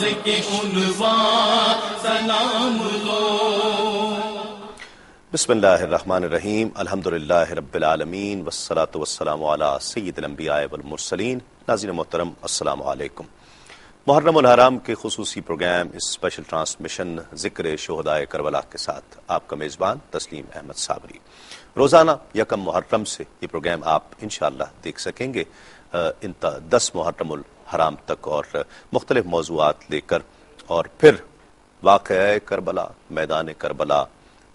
ناز کے عنوان سلام لو۔ بسم اللہ الرحمن الرحیم، الحمدللہ رب العالمین والصلاة والسلام علی سید الانبیاء والمرسلین۔ ناظرین محترم السلام علیکم۔ محرم الحرام کے خصوصی پروگرام اسپیشل ٹرانسمیشن ذکر شہدائے کربلا کے ساتھ آپ کا میزبان تسلیم احمد صابری۔ روزانہ یکم محرم سے یہ پروگرام آپ انشاءاللہ دیکھ سکیں گے 10 محرم الحرام تک، اور مختلف موضوعات لے کر، اور پھر واقعہ کربلا، میدان کربلا،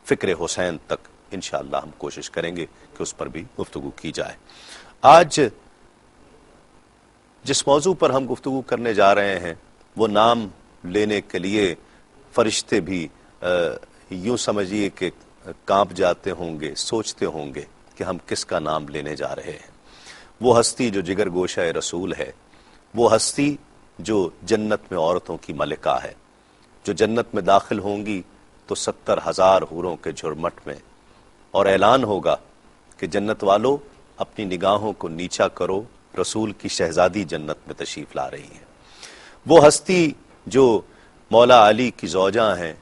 فکر حسین تک انشاءاللہ ہم کوشش کریں گے کہ اس پر بھی گفتگو کی جائے۔ آج جس موضوع پر ہم گفتگو کرنے جا رہے ہیں وہ نام لینے کے لیے فرشتے بھی یوں سمجھیے کہ کانپ جاتے ہوں گے، سوچتے ہوں گے کہ ہم کس کا نام لینے جا رہے ہیں۔ وہ ہستی جو جگر گوشہ رسول ہے، وہ ہستی جو جنت میں عورتوں کی ملکہ ہے، جو جنت میں داخل ہوں گی تو 70,000 حوروں کے جھرمٹ میں، اور اعلان ہوگا کہ جنت والو اپنی نگاہوں کو نیچا کرو، رسول کی شہزادی جنت میں تشریف لا رہی ہیں۔ وہ ہستی جو مولا علی کی زوجہ ہیں،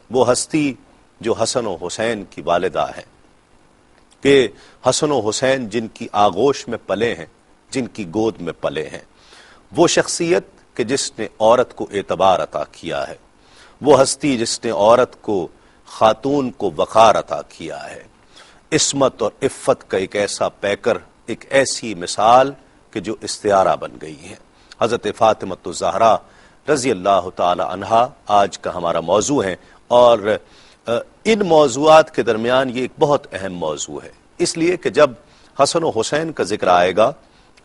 وہ ہستی جو حسن و حسین کی والدہ ہیں، کہ حسن و حسین جن کی آغوش میں پلے ہیں، جن کی گود میں پلے ہیں، وہ شخصیت کہ جس نے عورت کو اعتبار عطا کیا ہے، وہ ہستی جس نے عورت کو، خاتون کو وقار عطا کیا ہے، عصمت اور عفت کا ایک ایسا پیکر، ایک ایسی مثال کہ جو استعارہ بن گئی ہے۔ حضرت فاطمہ الزہرا رضی اللہ تعالی عنہا آج کا ہمارا موضوع ہے، اور ان موضوعات کے درمیان یہ ایک بہت اہم موضوع ہے، اس لیے کہ جب حسن و حسین کا ذکر آئے گا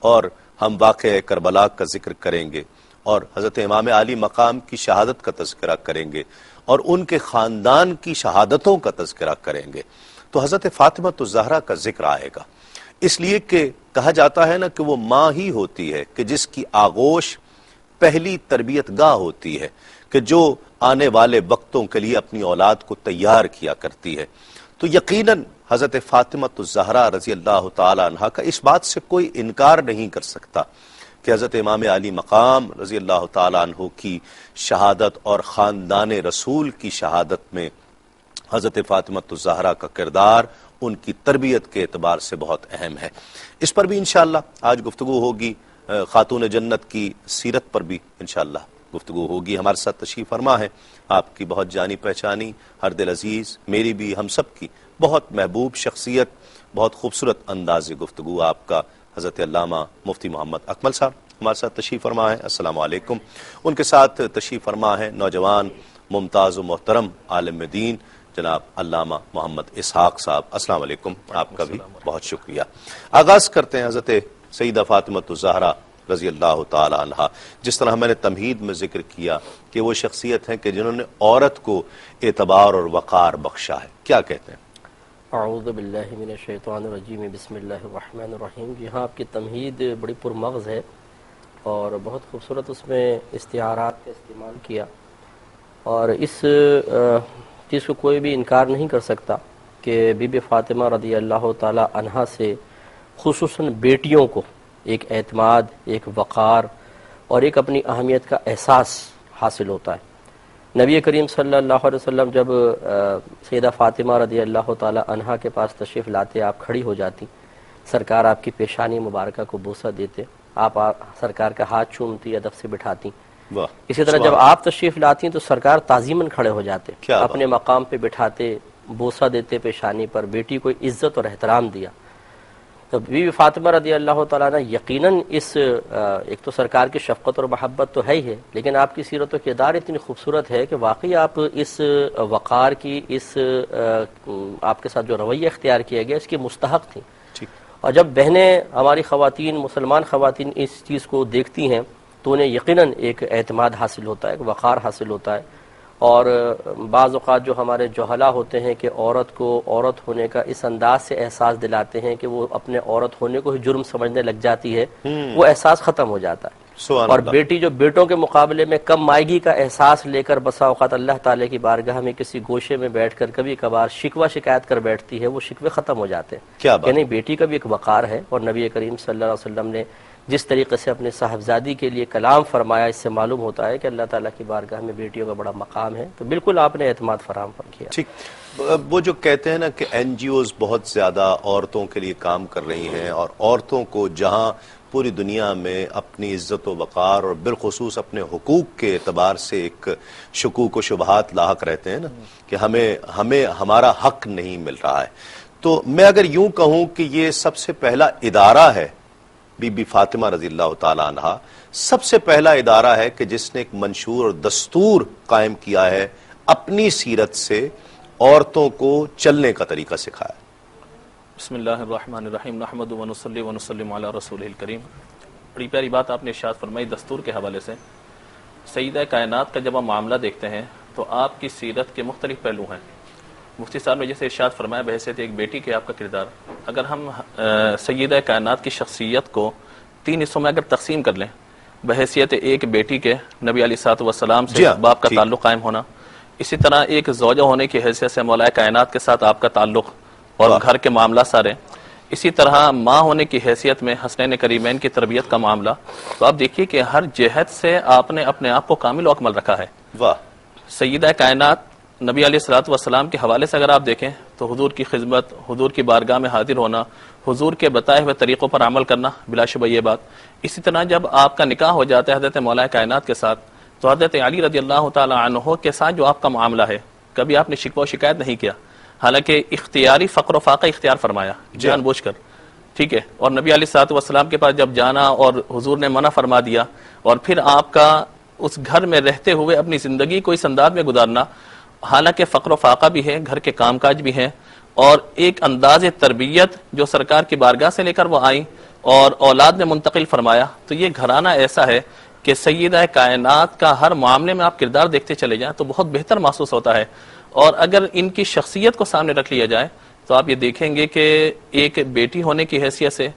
اور ہم واقعہ کربلا کا ذکر کریں گے، اور حضرت امام علی مقام کی شہادت کا تذکرہ کریں گے، اور ان کے خاندان کی شہادتوں کا تذکرہ کریں گے، تو حضرت فاطمہ الزہرا کا ذکر آئے گا، اس لیے کہ کہا جاتا ہے نا کہ وہ ماں ہی ہوتی ہے کہ جس کی آغوش پہلی تربیت گاہ ہوتی ہے، کہ جو آنے والے وقتوں کے لیے اپنی اولاد کو تیار کیا کرتی ہے۔ تو یقیناً حضرت فاطمہ الزہرا رضی اللہ تعالی عنہا کا اس بات سے کوئی انکار نہیں کر سکتا کہ حضرت امام علی مقام رضی اللہ تعالی عنہ کی شہادت اور خاندان رسول کی شہادت میں حضرت فاطمہ الزہرا کا کردار ان کی تربیت کے اعتبار سے بہت اہم ہے۔ اس پر بھی انشاءاللہ آج گفتگو ہوگی، خاتون جنت کی سیرت پر بھی انشاءاللہ گفتگو ہوگی۔ ہمارے ساتھ تشریف فرما ہے آپ کی بہت جانی پہچانی، ہر دل عزیز، میری بھی، ہم سب کی بہت محبوب شخصیت، بہت خوبصورت انداز گفتگو آپ کا حضرت علامہ مفتی محمد اکمل صاحب ہمارے ساتھ تشریف فرما ہے۔ السلام علیکم۔ ان کے ساتھ تشریف فرما ہے نوجوان ممتاز و محترم عالم دین جناب علامہ محمد اسحاق صاحب۔ السلام علیکم، آپ کا بھی بہت شکریہ۔ آغاز کرتے ہیں حضرت سیدہ فاطمہ الزہرا رضی اللہ تعالی عنہا۔ جس طرح میں نے تمہید میں ذکر کیا کہ وہ شخصیت ہیں کہ جنہوں نے عورت کو اعتبار اور وقار بخشا ہے، کیا کہتے ہیں؟ اعوذ باللہ من الشیطان الرجیم، بسم اللہ الرحمن الرحیم۔ جی ہاں، آپ کی تمہید بڑی پرمغز ہے اور بہت خوبصورت اس میں استعارات کا استعمال کیا، اور اس چیز کو کوئی بھی انکار نہیں کر سکتا کہ بی بی فاطمہ رضی اللہ تعالی عنہا سے خصوصاً بیٹیوں کو ایک اعتماد، ایک وقار اور ایک اپنی اہمیت کا احساس حاصل ہوتا ہے۔ نبی کریم صلی اللہ علیہ وسلم جب سیدہ فاطمہ رضی اللہ تعالی عنہا کے پاس تشریف لاتے، آپ کھڑی ہو جاتی، سرکار آپ کی پیشانی مبارکہ کو بوسہ دیتے، آپ سرکار کا ہاتھ چومتی، ادب سے بٹھاتی۔ اسی طرح جب آپ تشریف لاتی ہیں تو سرکار تعظیماً کھڑے ہو جاتے، اپنے مقام پہ بٹھاتے، بوسہ دیتے پیشانی پر، بیٹی کو عزت اور احترام دیا۔ تو بی بی فاطمہ رضی اللہ تعالیٰ عنہ یقیناً اس ایک تو سرکار کی شفقت اور محبت تو ہے ہی ہے، لیکن آپ کی سیرت و کردار اتنی خوبصورت ہے کہ واقعی آپ اس وقار کی، اس آپ کے ساتھ جو رویہ اختیار کیا گیا، اس کی مستحق تھیں۔ اور جب بہنیں ہماری خواتین، مسلمان خواتین اس چیز کو دیکھتی ہیں تو انہیں یقیناً ایک اعتماد حاصل ہوتا ہے، ایک وقار حاصل ہوتا ہے۔ اور بعض اوقات جو ہمارے جوہلا ہوتے ہیں کہ عورت کو عورت ہونے کا اس انداز سے احساس دلاتے ہیں کہ وہ اپنے عورت ہونے کو ہی جرم سمجھنے لگ جاتی ہے، وہ احساس ختم ہو جاتا ہے۔ اور بیٹی جو بیٹوں کے مقابلے میں کم مائگی کا احساس لے کر بسا اوقات اللہ تعالیٰ کی بارگاہ میں کسی گوشے میں بیٹھ کر کبھی کبھار شکوہ شکایت کر بیٹھتی ہے، وہ شکوے ختم ہو جاتے ہیں کہ نہیں، بیٹی کا بھی ایک وقار ہے۔ اور نبی کریم صلی اللہ علیہ وسلم نے جس طریقے سے اپنے صاحبزادی کے لیے کلام فرمایا، اس سے معلوم ہوتا ہے کہ اللہ تعالیٰ کی بارگاہ میں بیٹیوں کا بڑا مقام ہے. تو بالکل آپ نے اعتماد فراہم کیا. ٹھیک، وہ جو کہتے ہیں نا کہ این جی اوز بہت زیادہ عورتوں کے لیے کام کر رہی ہیں، اور عورتوں کو جہاں پوری دنیا میں اپنی عزت و وقار اور بالخصوص اپنے حقوق کے اعتبار سے ایک شکوک و شبہات لاحق رہتے ہیں نا کہ ہمیں ہمارا حق نہیں مل رہا ہے، تو میں اگر یوں کہوں کہ یہ سب سے پہلا ادارہ ہے، بی بی فاطمہ رضی اللہ تعالی عنہا سب سے پہلا ادارہ ہے کہ جس نے ایک منشور اور دستور قائم کیا ہے، اپنی سیرت سے عورتوں کو چلنے کا طریقہ سکھایا. بسم اللہ الرحمن الرحیم، نحمد و نصلی و نسلم علی رسول الکریم. بڑی پیاری بات آپ نے ارشاد فرمائی دستور کے حوالے سے. سیدہ کائنات کا جب ہم معاملہ دیکھتے ہیں تو آپ کی سیرت کے مختلف پہلو ہیں. مفتی صاحب نے جیسے ارشاد فرمایا بحیثیت ایک بیٹی کے آپ کا کردار، اگر ہم سیدہ کائنات کی شخصیت کو 3 حصوں میں اگر تقسیم کر لیں، بحیثیت ایک بیٹی کے نبی علیہ الصلوۃ والسلام سے باپ کا تعلق قائم ہونا، اسی طرح ایک زوجہ ہونے کی حیثیت سے مولا کائنات کے ساتھ آپ کا تعلق اور گھر کے معاملہ سارے، اسی طرح ماں ہونے کی حیثیت میں حسنین کریمین کی تربیت کا معاملہ. تو آپ دیکھیے کہ ہر جہت سے آپ نے اپنے آپ کو کامل و اکمل رکھا ہے. واہ. سیدہ کائنات نبی علیہ الصلوۃ والسلام کے حوالے سے اگر آپ دیکھیں تو حضور کی خدمت، حضور کی بارگاہ میں حاضر ہونا، حضور کے بتائے ہوئے طریقوں پر عمل کرنا، بلا شبہ یہ بات. اسی طرح جب آپ کا نکاح ہو جاتا ہے حضرت مولا کائنات کے ساتھ تو حضرت علی رضی اللہ تعالی عنہ کے ساتھ جو آپ کا معاملہ ہے، کبھی آپ نے شکوہ و شکایت نہیں کیا، حالانکہ اختیاری فقر و فاقہ اختیار فرمایا جان بوجھ کر، ٹھیک ہے. اور نبی علیہ الصلوۃ والسلام کے پاس جب جانا اور حضور نے منع فرما دیا، اور پھر آپ کا اس گھر میں رہتے ہوئے اپنی زندگی کو اس انداز میں گزارنا، حالانکہ فقر و فاقہ بھی ہے، گھر کے کام کاج بھی ہیں، اور ایک انداز تربیت جو سرکار کی بارگاہ سے لے کر وہ آئیں اور اولاد میں منتقل فرمایا. تو یہ گھرانہ ایسا ہے کہ سیدہ کائنات کا ہر معاملے میں آپ کردار دیکھتے چلے جائیں تو بہت بہتر محسوس ہوتا ہے. اور اگر ان کی شخصیت کو سامنے رکھ لیا جائے تو آپ یہ دیکھیں گے کہ ایک بیٹی ہونے کی حیثیت سے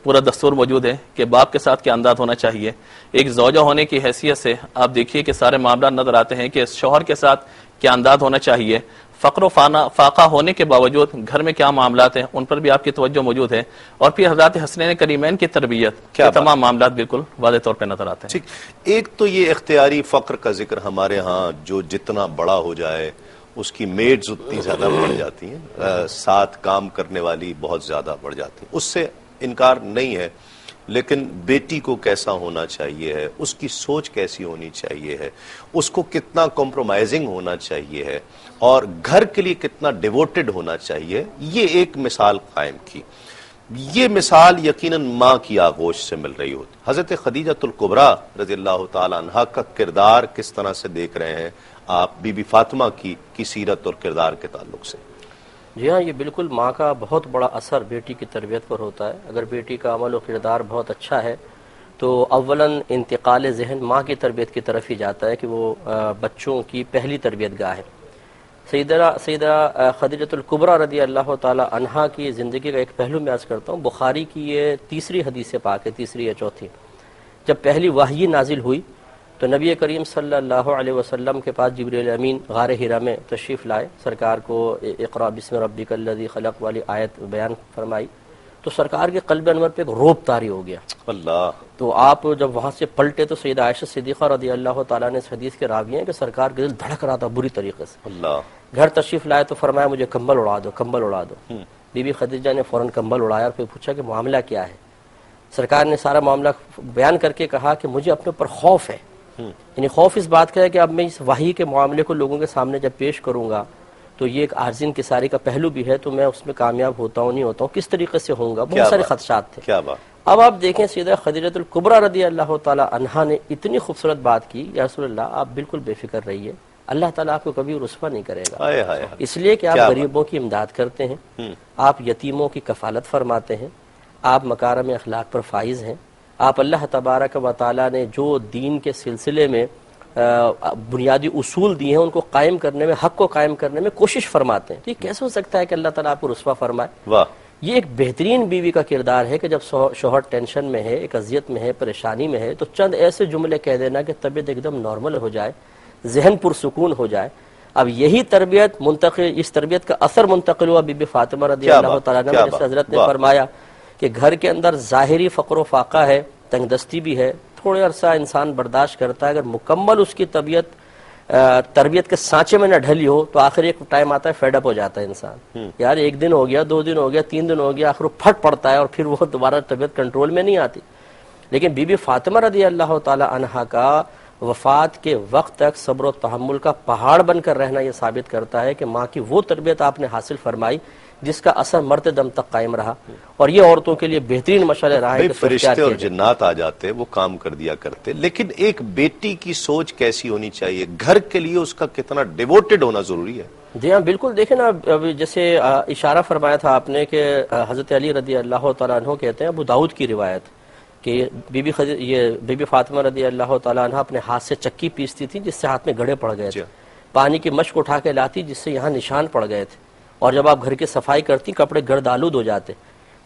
پورا دستور موجود ہے کہ باپ کے ساتھ کیا انداز ہونا چاہیے. ایک زوجہ ہونے کی حیثیت سے آپ دیکھیے کہ سارے معاملات نظر آتے ہیں کہ شوہر کے ساتھ کیا انداز ہونا چاہیے. فقر و فاقہ ہونے کے باوجود گھر میں کیا معاملات ہیں ان پر بھی آپ کی توجہ موجود ہے. اور پھر حضرات حسنین کریمین کی تربیت کے تمام معاملات بالکل واضح طور پہ نظر آتے ہیں. ٹھیک، ایک تو یہ اختیاری فقر کا ذکر ہمارے ہاں جو جتنا بڑا ہو جائے اس کی میڈز اتنی زیادہ بڑھ جاتی ہیں، ساتھ کام کرنے والی بہت زیادہ بڑھ جاتی ہیں، اس سے انکار نہیں ہے. لیکن بیٹی کو کیسا ہونا چاہیے ہے، اس کی سوچ کیسی ہونی چاہیے ہے، اس کو کتنا کمپرومائزنگ ہونا چاہیے ہے، اور گھر کے لیے کتنا ڈیووٹڈ ہونا چاہیے، یہ ایک مثال قائم کی. یہ مثال یقیناً ماں کی آغوش سے مل رہی ہوتی. حضرت خدیجۃ الکبریٰ رضی اللہ تعالی عنہا کا کردار کس طرح سے دیکھ رہے ہیں آپ بی بی فاطمہ کی سیرت اور کردار کے تعلق سے؟ جی ہاں، یہ بالکل ماں کا بہت بڑا اثر بیٹی کی تربیت پر ہوتا ہے. اگر بیٹی کا عمل و کردار بہت اچھا ہے تو اولاً انتقال ذہن ماں کی تربیت کی طرف ہی جاتا ہے کہ وہ بچوں کی پہلی تربیت گاہ ہے. سیدہ خدیجۃ الکبریٰ رضی اللہ تعالی عنہا کی زندگی کا ایک پہلو میں عرض کرتا ہوں. بخاری کی یہ تیسری حدیث پاک ہے، تیسری یا چوتھی. جب پہلی وحی نازل ہوئی تو نبی کریم صلی اللہ علیہ وسلم کے پاس جبریل امین غار حرا میں تشریف لائے، سرکار کو اقرا بسم ربک الذی خلق والی آیت بیان فرمائی تو سرکار کے قلب انور پہ ایک روب طاری ہو گیا. اللہ. تو آپ جب وہاں سے پلٹے تو سیدہ عائشہ صدیقہ رضی اللہ تعالیٰ نے اس حدیث کے راوی ہیں کہ سرکار کا دل دھڑک رہا تھا بری طریقے سے. اللہ. گھر تشریف لائے تو فرمایا مجھے کمبل اڑا دو، کمبل اڑا دو. بی بی خدیجہ نے فوراً کمبل اڑایا اور پھر پوچھا کہ معاملہ کیا ہے. سرکار نے سارا معاملہ بیان کر کے کہا کہ مجھے اپنے اوپر خوف ہے، یعنی خوف اس بات کا ہے کہ اب میں اس وحی کے معاملے کو لوگوں کے سامنے جب پیش کروں گا تو یہ ایک عارض انکساری کا پہلو بھی ہے، تو میں اس میں کامیاب ہوتا ہوں نہیں ہوتا ہوں، کس طریقے سے ہوں گا، بہت سارے خدشات تھے. کیا بات. اب آپ دیکھیں سیدہ خدیجۃ الکبریٰ رضی اللہ تعالی عنہا نے اتنی خوبصورت بات کی، یا رسول اللہ آپ بالکل بے فکر رہیے، اللہ تعالیٰ آپ کو کبھی رسوا نہیں کرے گا، اس لیے کہ آپ غریبوں کی امداد کرتے ہیں، آپ یتیموں کی کفالت فرماتے ہیں، آپ مکارم اخلاق پر فائز ہیں، آپ اللہ تبارک و تعالیٰ نے جو دین کے سلسلے میں بنیادی اصول دیے ہیں ان کو قائم کرنے میں، حق کو قائم کرنے میں کوشش فرماتے ہیں. تو یہ کیسے ہو سکتا ہے کہ اللہ تعالیٰ آپ کو رسوا فرمائے؟ واہ. یہ ایک بہترین بیوی کا کردار ہے کہ جب شوہر ٹینشن میں ہے، ایک اذیت میں ہے، پریشانی میں ہے، تو چند ایسے جملے کہہ دینا کہ طبیعت ایک دم نارمل ہو جائے، ذہن پرسکون ہو جائے. اب یہی تربیت منتقل، اس تربیت کا اثر منتقل ہوا بی بی فاطمہ رضی اللہ تعالیٰ عنہ. جیسے حضرت نے فرمایا کہ گھر کے اندر ظاہری فقر و فاقہ ہے، تنگ دستی بھی ہے، تھوڑے عرصہ انسان برداشت کرتا ہے، اگر مکمل اس کی طبیعت تربیت کے سانچے میں نہ ڈھلی ہو تو آخر ایک ٹائم آتا ہے فیڈ اپ ہو جاتا ہے انسان، یار 1 دن ہو گیا، 2 دن ہو گیا، 3 دن ہو گیا، آخر وہ پھٹ پڑتا ہے اور پھر وہ دوبارہ طبیعت کنٹرول میں نہیں آتی۔ لیکن بی بی فاطمہ رضی اللہ تعالی عنہا کا وفات کے وقت تک صبر و تحمل کا پہاڑ بن کر رہنا یہ ثابت کرتا ہے کہ ماں کی وہ تربیت آپ نے حاصل فرمائی جس کا اثر مرتے دم تک قائم رہا، اور یہ عورتوں کے لیے بہترین مشعل راہ ہے کہ فرشتے اور جنات آ جاتے وہ کام کر دیا کرتے، لیکن ایک بیٹی کی سوچ کیسی ہونی چاہیے، گھر کے لیے اس کا کتنا ڈیووٹڈ ہونا ضروری ہے؟ جی ہاں بالکل، دیکھیں نا ابھی جیسے اشارہ فرمایا تھا آپ نے کہ حضرت علی رضی اللہ تعالیٰ عنہ کہتے ہیں، ابو داؤد کی روایت کہ بی بی فاطمہ رضی اللہ تعالیٰ عنہ اپنے ہاتھ سے چکی پیستی تھی جس سے ہاتھ میں گڑھے پڑ گئے تھے، پانی کی مشک اٹھا کے لاتی جس سے یہاں نشان پڑ گئے تھے، اور جب آپ گھر کی صفائی کرتی کپڑے گرد آلود ہو جاتے۔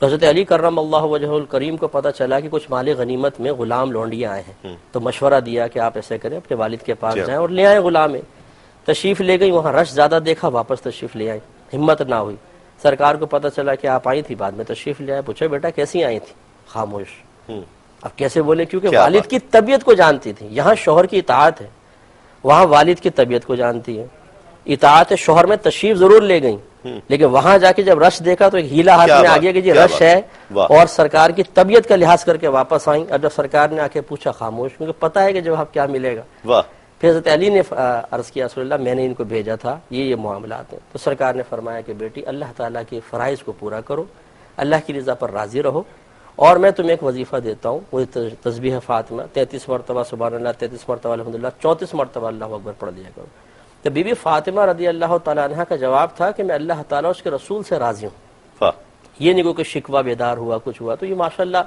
تو حضرت علی کرم اللہ وجہ الکریم کو پتہ چلا کہ کچھ مال غنیمت میں غلام لونڈیاں آئے ہیں، تو مشورہ دیا کہ آپ ایسے کریں، اپنے والد کے پاس جائیں اور لے آئیں غلام۔ تشریف لے گئی، وہاں رش زیادہ دیکھا، واپس تشریف لے آئی، ہمت نہ ہوئی۔ سرکار کو پتہ چلا کہ آپ آئی تھی، بعد میں تشریف لے آئے، پوچھا بیٹا کیسی آئی تھی؟ خاموش۔ اب کیسے بولے؟ کیونکہ والد کی طبیعت کو جانتی تھی۔ یہاں شوہر کی اطاعت ہے، وہاں والد کی طبیعت کو جانتی ہے۔ اطاعت شوہر میں تشریف ضرور لے گئیں، لیکن وہاں جا کے جب رش دیکھا تو ایک ہیلا ہاتھ میں آ گیا کہ یہ رش ہے، اور سرکار کی طبیعت کا لحاظ کر کے واپس آئیں۔ اب جب سرکار نے آ کے پوچھا، خاموش، کیونکہ پتہ ہے کہ جواب کیا ملے گا۔ پھر حضرت علی نے عرض کیا، رسول اللہ میں نے ان کو بھیجا تھا، یہ معاملات ہیں۔ تو سرکار نے فرمایا کہ بیٹی اللہ تعالیٰ کے فرائض کو پورا کرو، اللہ کی رضا پر راضی رہو، اور میں تمہیں ایک وظیفہ دیتا ہوں، وہ تسبیح فاطمہ 33 مرتبہ سبحان اللہ، 33 مرتبہ الحمدللہ، 34 مرتبہ اللہ اکبر پڑھ لیا کرو۔ تو بی بی فاطمہ رضی اللہ تعالیٰ عنہ کا جواب تھا کہ میں اللہ تعالیٰ اس کے رسول سے راضی ہوں، یہ نہیں کوئی شکوہ بیدار ہوا کچھ ہوا۔ تو یہ ماشاءاللہ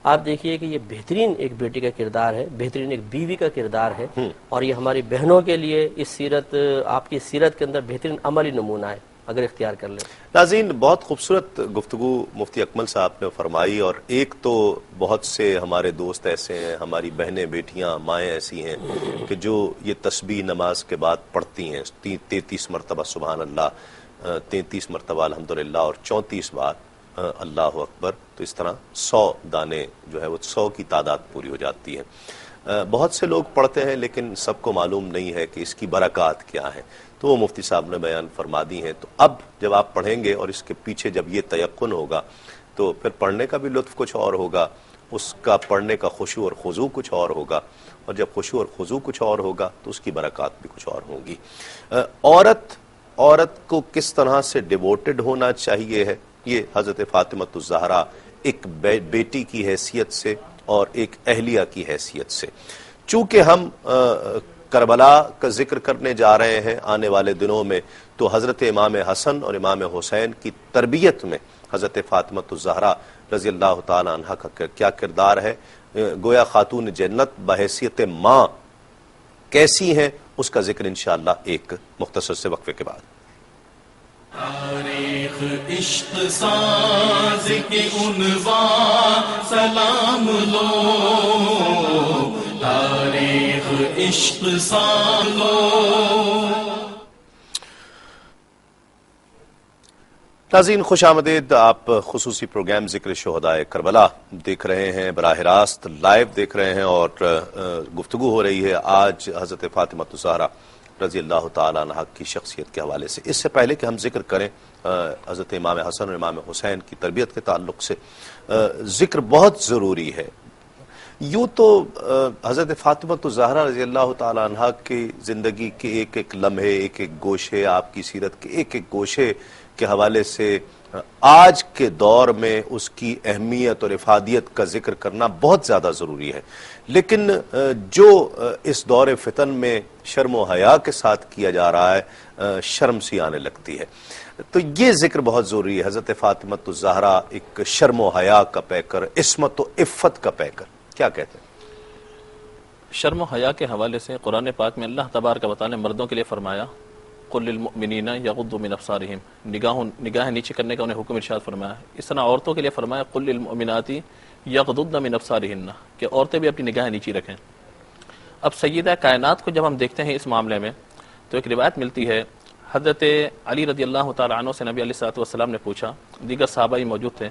آپ دیکھیے کہ یہ بہترین ایک بیٹی کا کردار ہے، بہترین ایک بیوی کا کردار ہے، اور یہ ہماری بہنوں کے لیے اس سیرت، آپ کی سیرت کے اندر بہترین عملی نمونہ ہے اگر اختیار کر لیں۔ ناظرین، بہت خوبصورت گفتگو مفتی اکمل صاحب نے فرمائی، اور ایک تو بہت سے ہمارے دوست ایسے ہیں، ہماری بہنیں بیٹیاں مائیں ایسی ہیں کہ جو یہ تسبیح نماز کے بعد پڑھتی ہیں، 33 مرتبہ سبحان اللہ، 33 مرتبہ الحمدللہ، اور 34 بار اللہ اکبر، تو اس طرح 100 دانے جو ہے وہ 100 کی تعداد پوری ہو جاتی ہے۔ بہت سے لوگ پڑھتے ہیں لیکن سب کو معلوم نہیں ہے کہ اس کی برکات کیا ہیں، تو وہ مفتی صاحب نے بیان فرما دی ہیں۔ تو اب جب آپ پڑھیں گے اور اس کے پیچھے جب یہ تیقن ہوگا تو پھر پڑھنے کا بھی لطف کچھ اور ہوگا، اس کا پڑھنے کا خشوع اور خضوع کچھ اور ہوگا، اور جب خشوع اور خضوع کچھ اور ہوگا تو اس کی برکات بھی کچھ اور ہوں گی۔ عورت کو کس طرح سے ڈیووٹڈ ہونا چاہیے ہے، یہ حضرت فاطمہ الزہرا ایک بیٹی کی حیثیت سے اور ایک اہلیہ کی حیثیت سے، چونکہ ہم کربلا کا ذکر کرنے جا رہے ہیں آنے والے دنوں میں، تو حضرت امام حسن اور امام حسین کی تربیت میں حضرت فاطمہ الزہرا رضی اللہ تعالی عنہ کا کیا کردار ہے، گویا خاتون جنت بحیثیت ماں کیسی ہیں، اس کا ذکر انشاءاللہ ایک مختصر سے وقفے کے بعد۔ تاریخ عشق ساز کے عنوان سلام لو، تاریخ عشق ساز لو۔ ناظرین خوش آمدید، آپ خصوصی پروگرام ذکر شہدائے کربلا دیکھ رہے ہیں، براہ راست لائیو دیکھ رہے ہیں، اور گفتگو ہو رہی ہے آج حضرت فاطمہ الزہرا رضی اللہ تعالیٰ عنہ کی شخصیت کے حوالے سے۔ اس سے پہلے کہ ہم ذکر کریں حضرت امام حسن اور امام حسین کی تربیت کے تعلق سے، ذکر بہت ضروری ہے۔ یوں تو حضرت فاطمہ الزہرا رضی اللہ تعالیٰ عنہ کی زندگی کے ایک ایک لمحے، ایک ایک گوشے، آپ کی سیرت کے ایک ایک گوشے کے حوالے سے آج کے دور میں اس کی اہمیت اور افادیت کا ذکر کرنا بہت زیادہ ضروری ہے، لیکن جو اس دور فتن میں شرم و حیا کے ساتھ کیا جا رہا ہے، شرم سی آنے لگتی ہے، تو یہ ذکر بہت ضروری ہے۔ حضرت فاطمہ الزہرا ایک شرم و حیا کا پیکر، عصمت و عفت کا پیکر، کیا کہتے ہیں؟ شرم و حیا کے حوالے سے قرآن پاک میں اللہ تبارک و تعالی نے مردوں کے لیے فرمایا قل للمؤمنین یغضوا من ابصارہم، نگاہیں نیچے کرنے کا انہیں حکم ارشاد فرمایا۔ اس طرح عورتوں کے لیے فرمایا قل للمؤمنات یغضضن من ابصارہن، کہ عورتیں بھی اپنی نگاہیں نیچی رکھیں۔ اب سیدہ کائنات کو جب ہم دیکھتے ہیں اس معاملے میں تو ایک روایت ملتی ہے، حضرت علی رضی اللہ تعالی عنہ سے نبی علیہ الصلوۃ والسلام نے پوچھا، دیگر صحابہ ہی موجود تھے،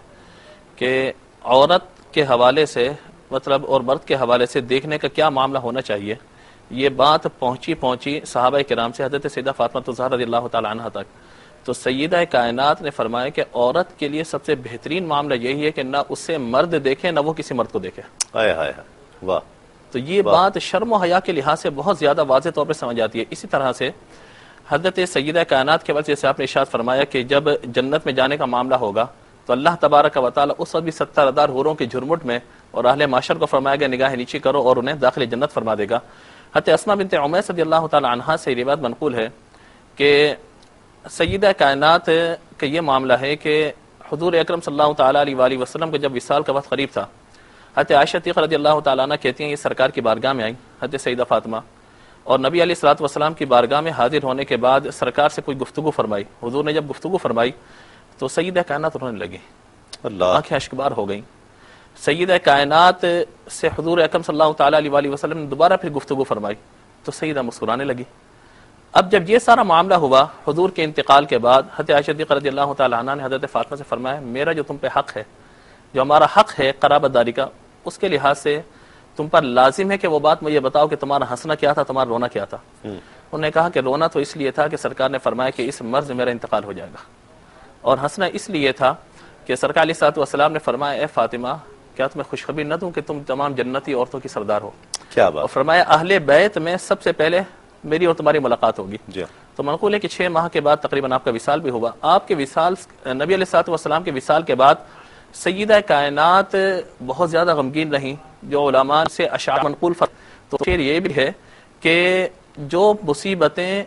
کہ عورت کے حوالے سے مطلب اور مرد کے حوالے سے دیکھنے کا کیا معاملہ ہونا چاہیے، یہ بات پہنچی صحابہ کرام سے حضرت سیدہ فاطمہ الزہرا رضی اللہ تعالی عنہ تک، تو سیدہ کائنات نے فرمایا کہ عورت کے لیے سب سے بہترین معاملہ یہی ہے کہ نہ اسے مرد دیکھے نہ وہ کسی مرد کو دیکھے۔ ہائے ہائے واہ۔ تو یہ بات شرم و حیا کے لحاظ سے بہت زیادہ واضح طور پر سمجھ آتی ہے۔ اسی طرح سے حضرت سیدہ کائنات کے وجہ سے آپ نے ارشاد فرمایا کہ جب جنت میں جانے کا معاملہ ہوگا تو اللہ تبارک و تعالی اس وقت بھی 70,000 حوروں کے جھرمٹ میں اور اہل معاشر کو فرمایا گیا نگاہ نیچی کرو اور انہیں داخل جنت فرما دے گا۔ حضرت اسماء بنت عمیس رضی اللہ تعالی عنہا سے روایت منقول ہے کہ سیدہ کائنات کا یہ معاملہ ہے کہ حضور اکرم صلی اللہ تعالی علیہ وآلہ وسلم کا جب وصال کا وقت قریب تھا، حضرت عائشہ صدیقہ رضی اللہ تعالیٰ عنہ کہتی ہیں یہ سرکار کی بارگاہ میں آئی حضرت سیدہ فاطمہ، اور نبی علیہ الصلوۃ والسلام کی بارگاہ میں حاضر ہونے کے بعد سرکار سے کوئی گفتگو فرمائی۔ حضور نے جب گفتگو فرمائی تو سیدہ کائنات رونے لگی، اللہ، آنکھیں اشکبار ہو گئیں۔ سیدہ کائنات سے حضور اکرم صلی اللہ تعالیٰ علیہ وآلہ وسلم نے دوبارہ پھر گفتگو فرمائی تو سیدہ مسکرانے لگی۔ اب جب یہ سارا معاملہ ہوا حضور کے انتقال کے بعد، حضرت عائشہ صدیقہ رضی اللہ تعالیٰ عنہ نے حضرت فاطمہ سے فرمایا میرا جو تم پہ حق ہے، جو ہمارا حق ہے قرابت داری کا، اس کے لحاظ سے تم پر لازم ہے کہ وہ بات مجھے بتاؤ کہ تمہارا ہنسنا کیا تھا، تمہارا رونا کیا تھا۔ انہوں نے کہا کہ رونا تو اس لیے تھا کہ سرکار نے فرمایا کہ اس مرض میں میرا انتقال ہو جائے گا، اور ہنسنا اس لیے تھا کہ سرکار علیہ الصلوۃ والسلام نے فرمایا اے فاطمہ کیا تمہیں خوشخبری نہ دوں کہ تم تمام جنتی عورتوں کی سردار ہو، کیا اور بات، فرمایا اہل بیت میں سب سے پہلے میری اور تمہاری ملاقات ہوگی۔ جی تو منقول ہے کہ 6 ماہ کے بعد تقریباً آپ کا وصال بھی ہوا۔ آپ کے وصال، نبی علیہ الصلوۃ والسلام کے وصال کے بعد سیدہ کائنات بہت زیادہ غمگین رہیں، جو علماء سے اشعار منقول تو پھر یہ بھی ہے کہ جو مصیبتیں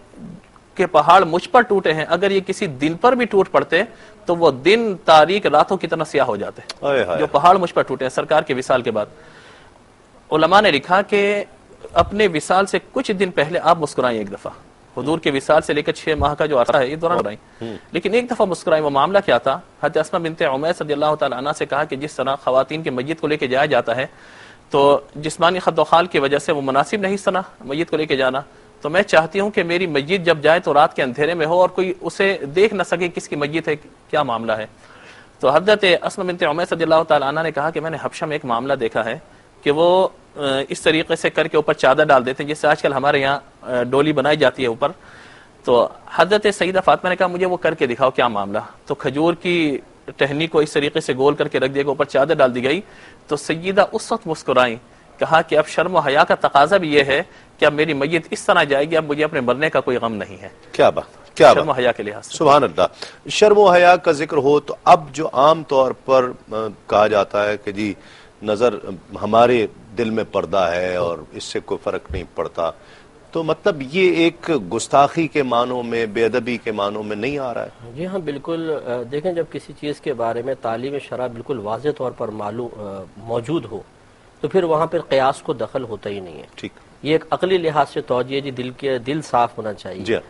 کے پہاڑ مجھ پر ٹوٹے ہیں اگر یہ کسی دن پر بھی ٹوٹ پڑتے تو وہ دن تاریک راتوں کی طرح سیاہ ہو جاتے، ہائے ہائے، جو پہاڑ مجھ پر ٹوٹے ہیں سرکار کے وصال کے بعد۔ علماء نے لکھا کہ اپنے وصال سے کچھ دن پہلے آپ مسکرائیں ایک دفعہ، حضور کے وصال سے لے کر 6 ماہ کا جو عرصہ ہے یہ دوران مسکرائیں، لیکن ایک دفعہ مسکرائیں۔ وہ معاملہ کیا تھا؟ حضرت اسماء بنت عمیس رضی اللہ تعالی عنہ سے کہا کہ جس طرح خواتین کے میت کو لے کے جایا جاتا ہے تو جسمانی خد و خال کی وجہ سے وہ مناسب نہیں سنا میت کو لے کے جانا، تو میں چاہتی ہوں کہ میری میت جب جائے تو رات کے اندھیرے میں ہو اور کوئی اسے دیکھ نہ سکے کس کی میت ہے، کیا معاملہ ہے۔ تو حضرت اسماء بنت عمیس رضی اللہ تعالی عنہ نے کہا کہ میں نے حبشہ میں ایک معاملہ دیکھا ہے کہ وہ اس طریقے سے کر کے اوپر چادر ڈال دیتے ہیں جس سے آج کل ہمارے یہاں ڈولی بنائی جاتی ہے اوپر۔ تو حضرت سیدہ فاطمہ نے کہا مجھے وہ کر کے دکھاؤ کیا معاملہ۔ تو کھجور کی ٹہنی کو اس طریقے سے گول کر کے رکھ دیا گیا، اوپر چادر ڈال دی گئی، تو سیدہ اس وقت مسکرائیں، کہا کہ اب شرم و حیا کا تقاضا بھی یہ ہے کہ اب میری میت اس طرح جائے گی، اب مجھے اپنے مرنے کا کوئی غم نہیں ہے۔ کیا بات، کیا شرم و بات، حیا کے لحاظ سے سبحان اللہ۔ شرم و حیا کا ذکر ہو تو اب جو عام طور پر کہا جاتا ہے کہ جی نظر ہمارے دل میں پردہ ہے اور اس سے کوئی فرق نہیں پڑتا، تو مطلب یہ ایک گستاخی کے معنوں میں، بے ادبی کے معنوں میں نہیں آ رہا ہے؟ جی ہاں بالکل۔ دیکھیں جب کسی چیز کے بارے میں تعلیم شرع بالکل واضح طور پر موجود ہو تو پھر وہاں پر قیاس کو دخل ہوتا ہی نہیں ہے۔ ٹھیک، یہ ایک عقلی لحاظ سے توجہ جی دل صاف ہونا چاہیے۔ جی ہاں،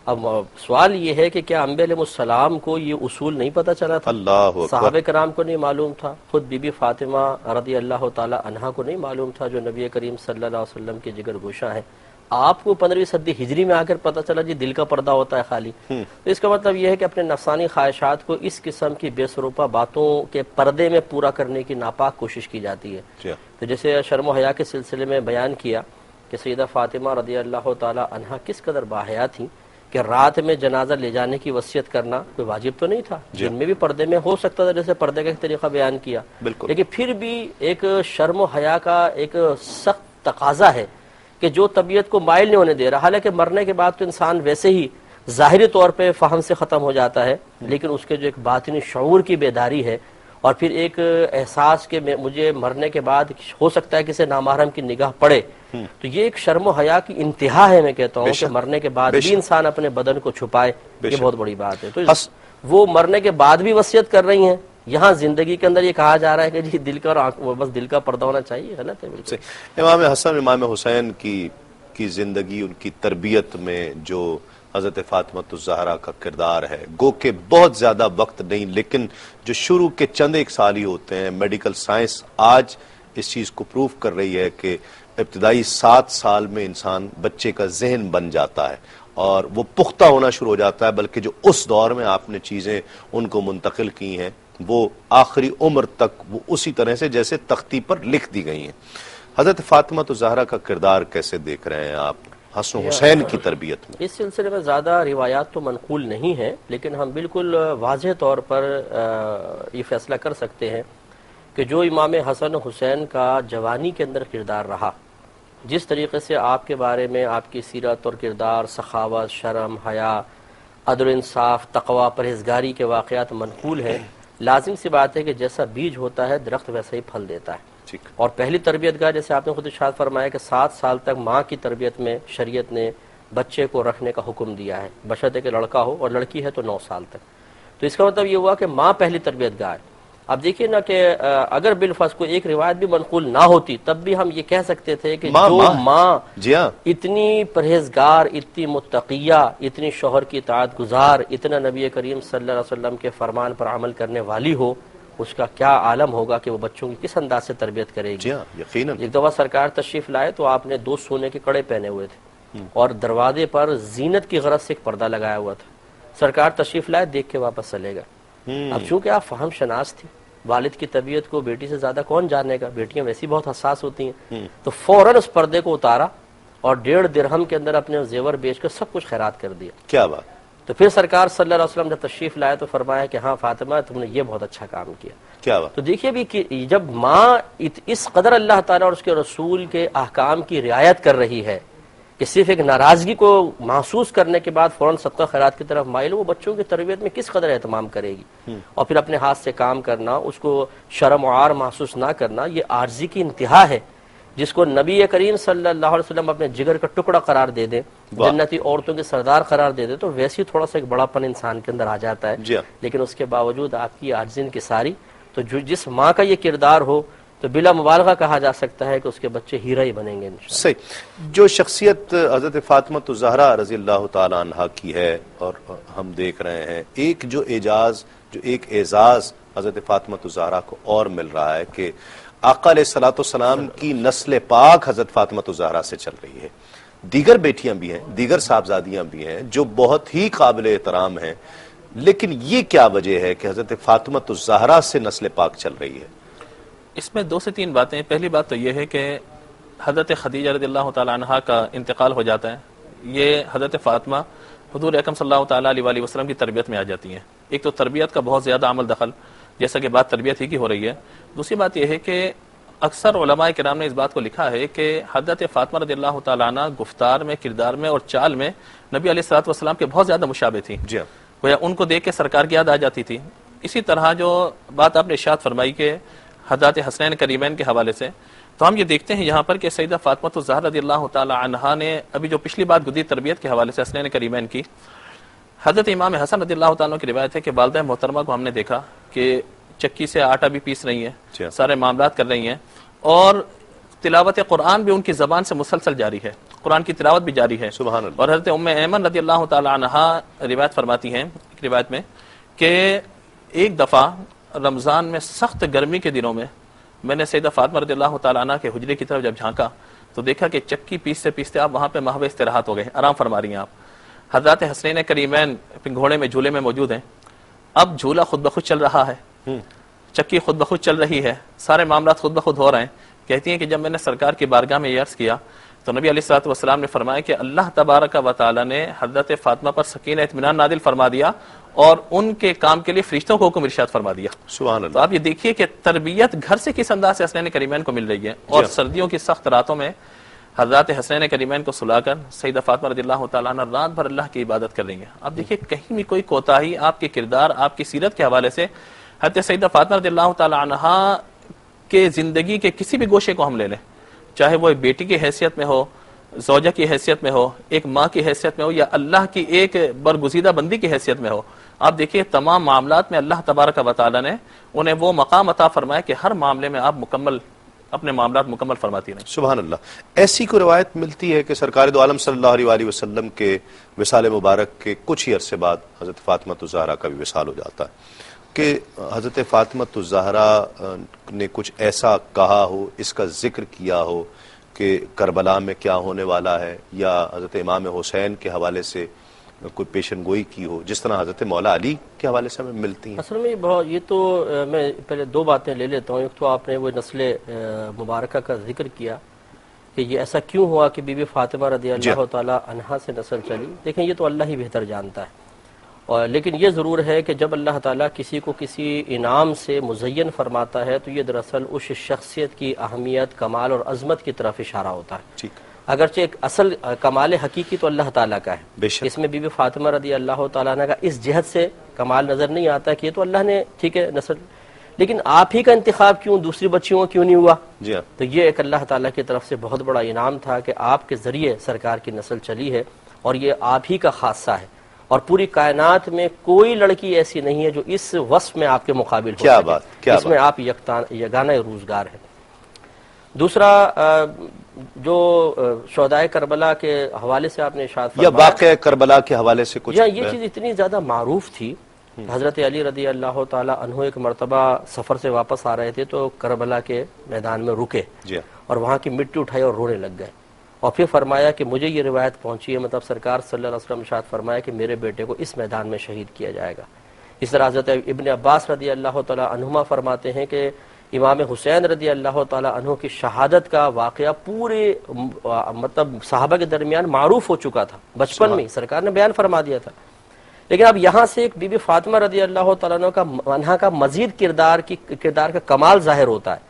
اب سوال یہ ہے کہ کیا انبیاء علیہ السلام کو یہ اصول نہیں پتہ چلا تھا؟ اللہ اکبر، صحابہ کرام کو نہیں معلوم تھا؟ خود بی بی فاطمہ رضی اللہ تعالی عنہا کو نہیں معلوم تھا جو نبی کریم صلی اللہ علیہ وسلم کے جگر گوشہ ہے؟ آپ کو 15ویں صدی ہجری میں آ کر پتہ چلا جی دل کا پردہ ہوتا ہے خالی۔ تو اس کا مطلب یہ ہے کہ اپنے نفسانی خواہشات کو اس قسم کی بے سروپا باتوں کے پردے میں پورا کرنے کی ناپاک کوشش کی جاتی ہے۔ جی ہاں، تو جیسے شرم و حیا کے سلسلے میں بیان کیا کہ سیدہ فاطمہ رضی اللہ تعالی عنہا کس قدر باحیا تھیں کہ رات میں جنازہ لے جانے کی وصیت کرنا کوئی واجب تو نہیں تھا، جن میں بھی پردے میں ہو سکتا تھا، جیسے پردے کا ایک طریقہ بیان کیا، بالکل، لیکن پھر بھی ایک شرم و حیا کا ایک سخت تقاضا ہے کہ جو طبیعت کو مائل نہیں ہونے دے رہا۔ حالانکہ مرنے کے بعد تو انسان ویسے ہی ظاہری طور پہ فہم سے ختم ہو جاتا ہے، لیکن اس کے جو ایک باطنی شعور کی بیداری ہے اور پھر ایک احساس کہ مجھے مرنے کے بعد ہو سکتا ہے کسی نامحرم کی نگاہ پڑے، تو یہ ایک شرم و حیا کی انتہا ہے۔ میں کہتا ہوں کہ مرنے کے بعد بھی انسان اپنے بدن کو چھپائے، یہ بہت بڑی بات ہے۔ تو وہ مرنے کے بعد بھی وصیت کر رہی ہیں، یہاں زندگی کے اندر یہ کہا جا رہا ہے کہ جی دل کا اور بس دل کا پردہ ہونا چاہیے، غلط ہے بالکل۔ امام حسن امام حسین کی زندگی، ان کی تربیت میں جو حضرت فاطمہ الزہرا کا کردار ہے، گو کہ بہت زیادہ وقت نہیں، لیکن جو شروع کے چند ایک سال ہی ہوتے ہیں، میڈیکل سائنس آج اس چیز کو پروف کر رہی ہے کہ ابتدائی 7 سال میں انسان بچے کا ذہن بن جاتا ہے اور وہ پختہ ہونا شروع ہو جاتا ہے، بلکہ جو اس دور میں آپ نے چیزیں ان کو منتقل کی ہیں وہ آخری عمر تک وہ اسی طرح سے جیسے تختی پر لکھ دی گئی ہیں. حضرت فاطمہ زہرا کا کردار کیسے دیکھ رہے ہیں آپ حسن و حسین کی تربیت میں؟ اس سلسلے میں زیادہ روایات تو منقول نہیں ہیں، لیکن ہم بالکل واضح طور پر یہ فیصلہ کر سکتے ہیں کہ جو امام حسن و حسین کا جوانی کے اندر کردار رہا، جس طریقے سے آپ کے بارے میں آپ کی سیرت اور کردار، سخاوت، شرم، حیا، عدل و انصاف، تقوی، پرہیزگاری کے واقعات منقول ہیں، لازم سی بات ہے کہ جیسا بیج ہوتا ہے درخت ویسا ہی پھل دیتا ہے. ٹھیک. اور پہلی تربیت گاہ جیسے آپ نے خود ارشاد فرمایا کہ 7 سال تک ماں کی تربیت میں شریعت نے بچے کو رکھنے کا حکم دیا ہے، بشرطے کہ لڑکا ہو، اور لڑکی ہے تو 9 سال تک. تو اس کا مطلب یہ ہوا کہ ماں پہلی تربیت گاہ ہے. اب دیکھیے نا کہ اگر بالفرض کوئی ایک روایت بھی منقول نہ ہوتی تب بھی ہم یہ کہہ سکتے تھے کہ جو ماں جی ہاں اتنی پرہیزگار، اتنی متقیہ، اتنی شوہر کی اطاعت گزار، اتنا نبی کریم صلی اللہ علیہ وسلم کے فرمان پر عمل کرنے والی ہو، اس کا کیا عالم ہوگا کہ وہ بچوں کی کس انداز سے تربیت کرے گی. جی ہاں یقیناً. ایک دفعہ سرکار تشریف لائے تو آپ نے 2 سونے کے کڑے پہنے ہوئے تھے اور دروازے پر زینت کی غرض سے ایک پردہ لگایا ہوا تھا. سرکار تشریف لائے، دیکھ کے واپس چلے گئے. اب چونکہ آپ فہم شناس تھی، والد کی طبیعت کو بیٹی سے زیادہ کون جانے گا، بیٹیاں ویسی بہت حساس ہوتی ہیں، تو فوراً اس پردے کو اتارا اور 1.5 درہم کے اندر اپنے زیور بیچ کر سب کچھ خیرات کر دیا. کیا بات. تو پھر سرکار صلی اللہ علیہ وسلم جب تشریف لائے تو فرمایا کہ ہاں فاطمہ تم نے یہ بہت اچھا کام کیا. کیا بات. تو دیکھیے بھی کہ جب ماں اس قدر اللہ تعالیٰ اور اس کے رسول کے احکام کی رعایت کر رہی ہے کہ صرف ایک ناراضگی کو محسوس کرنے کے بعد فوراً صدقہ خیرات کی طرف مائل، وہ بچوں کی تربیت میں کس قدر اہتمام کرے گی. اور پھر اپنے ہاتھ سے کام کرنا، اس کو شرم و عار محسوس نہ کرنا، یہ عاجزی کی انتہا ہے جس کو نبی کریم صلی اللہ علیہ وسلم اپنے جگر کا ٹکڑا قرار دے دیں، جنتی عورتوں کے سردار قرار دے دے، تو ویسے ہی تھوڑا سا ایک بڑا پن انسان کے اندر آ جاتا ہے. لیکن اس کے باوجود آپ کی عاجزی انکساری، تو جس ماں کا یہ کردار ہو تو بلا مبالغہ کہا جا سکتا ہے کہ اس کے بچے ہیرا ہی بنیں گے انشاءاللہ. صحیح. جو شخصیت حضرت فاطمہ الزہرا رضی اللہ تعالی عنہا کی ہے اور ہم دیکھ رہے ہیں، ایک جو اعزاز حضرت فاطمہ الزہرا کو اور مل رہا ہے کہ آقا علیہ الصلوۃ والسلام کی نسل پاک حضرت فاطمہ الزہرا سے چل رہی ہے. دیگر بیٹیاں بھی ہیں، دیگر صاحبزادیاں بھی ہیں جو بہت ہی قابل احترام ہیں، لیکن یہ کیا وجہ ہے کہ حضرت فاطمہ الزہرا سے نسل پاک چل رہی ہے؟ اس میں 2 سے 3 باتیں. پہلی بات تو یہ ہے کہ حضرت خدیجہ رضی اللہ تعالی عنہا کا انتقال ہو جاتا ہے، یہ حضرت فاطمہ حضور اکرم صلی اللہ تعالی علیہ وسلم کی تربیت میں آ جاتی ہیں. ایک تو تربیت کا بہت زیادہ عمل دخل، جیسا کہ بات تربیت ہی کی ہو رہی ہے. دوسری بات یہ ہے کہ اکثر علماء کرام نے اس بات کو لکھا ہے کہ حضرت فاطمہ رضی اللہ تعالی عنہ گفتار میں، کردار میں اور چال میں نبی علیہ الصلوۃ والسلام کے بہت زیادہ مشابہ تھی. جی گویا ان کو دیکھ کے سرکار کی یاد آ جاتی تھی. اسی طرح جو بات آپ نے ارشاد فرمائی کہ حضرت حسنین کریمین کے حوالے سے، تو ہم یہ دیکھتے ہیں یہاں پر کہ سیدہ فاطمہ الزہرا رضی اللہ تعالی عنہا نے ابھی جو پچھلی بات گزری تربیت کے حوالے سے حسنین کریمین کی، حضرت امام حسن رضی اللہ تعالیٰ کی روایت ہے کہ والدہ محترمہ کو ہم نے دیکھا کہ چکی سے آٹا بھی پیس رہی ہیں، سارے معاملات کر رہی ہیں، اور تلاوت قرآن بھی ان کی زبان سے مسلسل جاری ہے، قرآن کی تلاوت بھی جاری ہے. سبحان اللہ. اور حضرت ام ایمن رضی اللہ تعالی عنہا روایت فرماتی ہیں ایک روایت میں کہ ایک دفعہ رمضان میں سخت گرمی کے دنوں میں نے سیدہ فاطمہ رضی اللہ تعالی عنہ کے حجرے کی طرف جب جھانکا تو دیکھا کہ چکی پیستے پیستے آپ وہاں پہ محو استراحت ہو گئے، آرام فرما رہی ہیں آپ. حضرات حسنین کریمین گھوڑے میں جھولے میں موجود ہیں. اب جھولا خود بخود چل رہا ہے، چکی خود بخود چل رہی ہے، سارے معاملات خود بخود ہو رہے ہیں. کہتی ہیں کہ جب میں نے سرکار کی بارگاہ میں یہ عرض کیا تو نبی علیہ الصلوۃ والسلام نے فرمایا کہ اللہ تبارک و تعالی نے حضرت فاطمہ پر سکینہ اطمینان نازل فرما دیا اور ان کے کام کے لیے فرشتوں کو حکم ارشاد فرما دیا. سبحان اللہ. تو آپ یہ دیکھیے کہ تربیت گھر سے کس انداز سے حسنین کریمین کو مل رہی ہے. اور سردیوں کی سخت راتوں میں حضرات حسنین کریمین کو سلا کر سیدہ فاطمہ رضی اللہ تعالیٰ عنہ رات بھر اللہ کی عبادت کر رہی ہیں. آپ دیکھیے کہیں بھی کوئی کوتاہی آپ کے کردار، آپ کی سیرت کے حوالے سے حضرت سیدہ فاطمہ رضی اللہ تعالیٰ عنہ کے زندگی کے کسی بھی گوشے کو ہم لے لیں، چاہے وہ ایک بیٹی کی حیثیت میں ہو، زوجہ کی حیثیت میں ہو، ایک ماں کی حیثیت میں ہو، یا اللہ کی ایک برگزیدہ بندی کی حیثیت میں ہو، آپ دیکھیے تمام معاملات میں اللہ تبارک و تعالیٰ نے انہیں وہ مقام عطا فرمایا کہ ہر معاملے میں آپ مکمل اپنے معاملات مکمل فرماتی رہیں. سبحان اللہ. ایسی کوئی روایت ملتی ہے کہ سرکار دو عالم صلی اللہ علیہ وسلم کے وصال مبارک کے کچھ ہی عرصے بعد حضرت فاطمہ الزہرا کا بھی وصال ہو جاتا ہے کہ حضرت فاطمہ الزہرا نے کچھ ایسا کہا ہو، اس کا ذکر کیا ہو کہ کربلا میں کیا ہونے والا ہے، یا حضرت امام حسین کے حوالے سے کوئی پیشن گوئی کی ہو جس طرح حضرت مولا علی کے حوالے سے ہمیں ملتی ہیں؟ اصل میں یہ تو میں پہلے دو باتیں لے لیتا ہوں. ایک تو آپ نے وہ نسل مبارکہ کا ذکر کیا کہ یہ ایسا کیوں ہوا کہ بی بی فاطمہ رضی اللہ تعالی عنہا سے نسل چلی. دیکھیں یہ تو اللہ ہی بہتر جانتا ہے، اور لیکن یہ ضرور ہے کہ جب اللہ تعالیٰ کسی کو کسی انعام سے مزین فرماتا ہے تو یہ دراصل اس شخصیت کی اہمیت، کمال اور عظمت کی طرف اشارہ ہوتا ہے. ٹھیک، اگرچہ ایک اصل کمال حقیقی تو اللہ تعالیٰ کا ہے. بے شک. اس میں بی بی فاطمہ رضی اللہ تعالیٰ عنہ کا اس جہت سے کمال نظر نہیں آتا کہ یہ تو اللہ نے ٹھیک ہے نسل، لیکن آپ ہی کا انتخاب کیوں دوسری بچیوں کا کیوں نہیں ہوا؟ جی ہاں، تو یہ ایک اللہ تعالیٰ کی طرف سے بہت بڑا انعام تھا کہ آپ کے ذریعے سرکار کی نسل چلی ہے، اور یہ آپ ہی کا خاصہ ہے، اور پوری کائنات میں کوئی لڑکی ایسی نہیں ہے جو اس وصف میں آپ کے مقابل ہو کیا سکے. بات، کیا اس میں آپ یگانہ روزگار ہیں. دوسرا جو شہدائے کربلا کے حوالے سے آپ نے ارشاد یا فرمایا، واقعہ کربلا کے حوالے سے کچھ یہ چیز اتنی زیادہ معروف تھی. حضرت علی رضی اللہ تعالی عنہ ایک مرتبہ سفر سے واپس آ رہے تھے تو کربلا کے میدان میں رکے جی ہاں، اور وہاں کی مٹی اٹھائی اور رونے لگ گئے، اور پھر فرمایا کہ مجھے یہ روایت پہنچی ہے، مطلب سرکار صلی اللہ علیہ وسلم ارشاد فرمایا کہ میرے بیٹے کو اس میدان میں شہید کیا جائے گا. اس طرح حضرت ابن عباس رضی اللہ تعالی عنہما فرماتے ہیں کہ امام حسین رضی اللہ تعالی عنہ کی شہادت کا واقعہ پورے مطلب صحابہ کے درمیان معروف ہو چکا تھا، بچپن میں سرکار نے بیان فرما دیا تھا. لیکن اب یہاں سے ایک بی بی فاطمہ رضی اللہ تعالیٰ عنہ کا مزید کردار کا کمال ظاہر ہوتا ہے.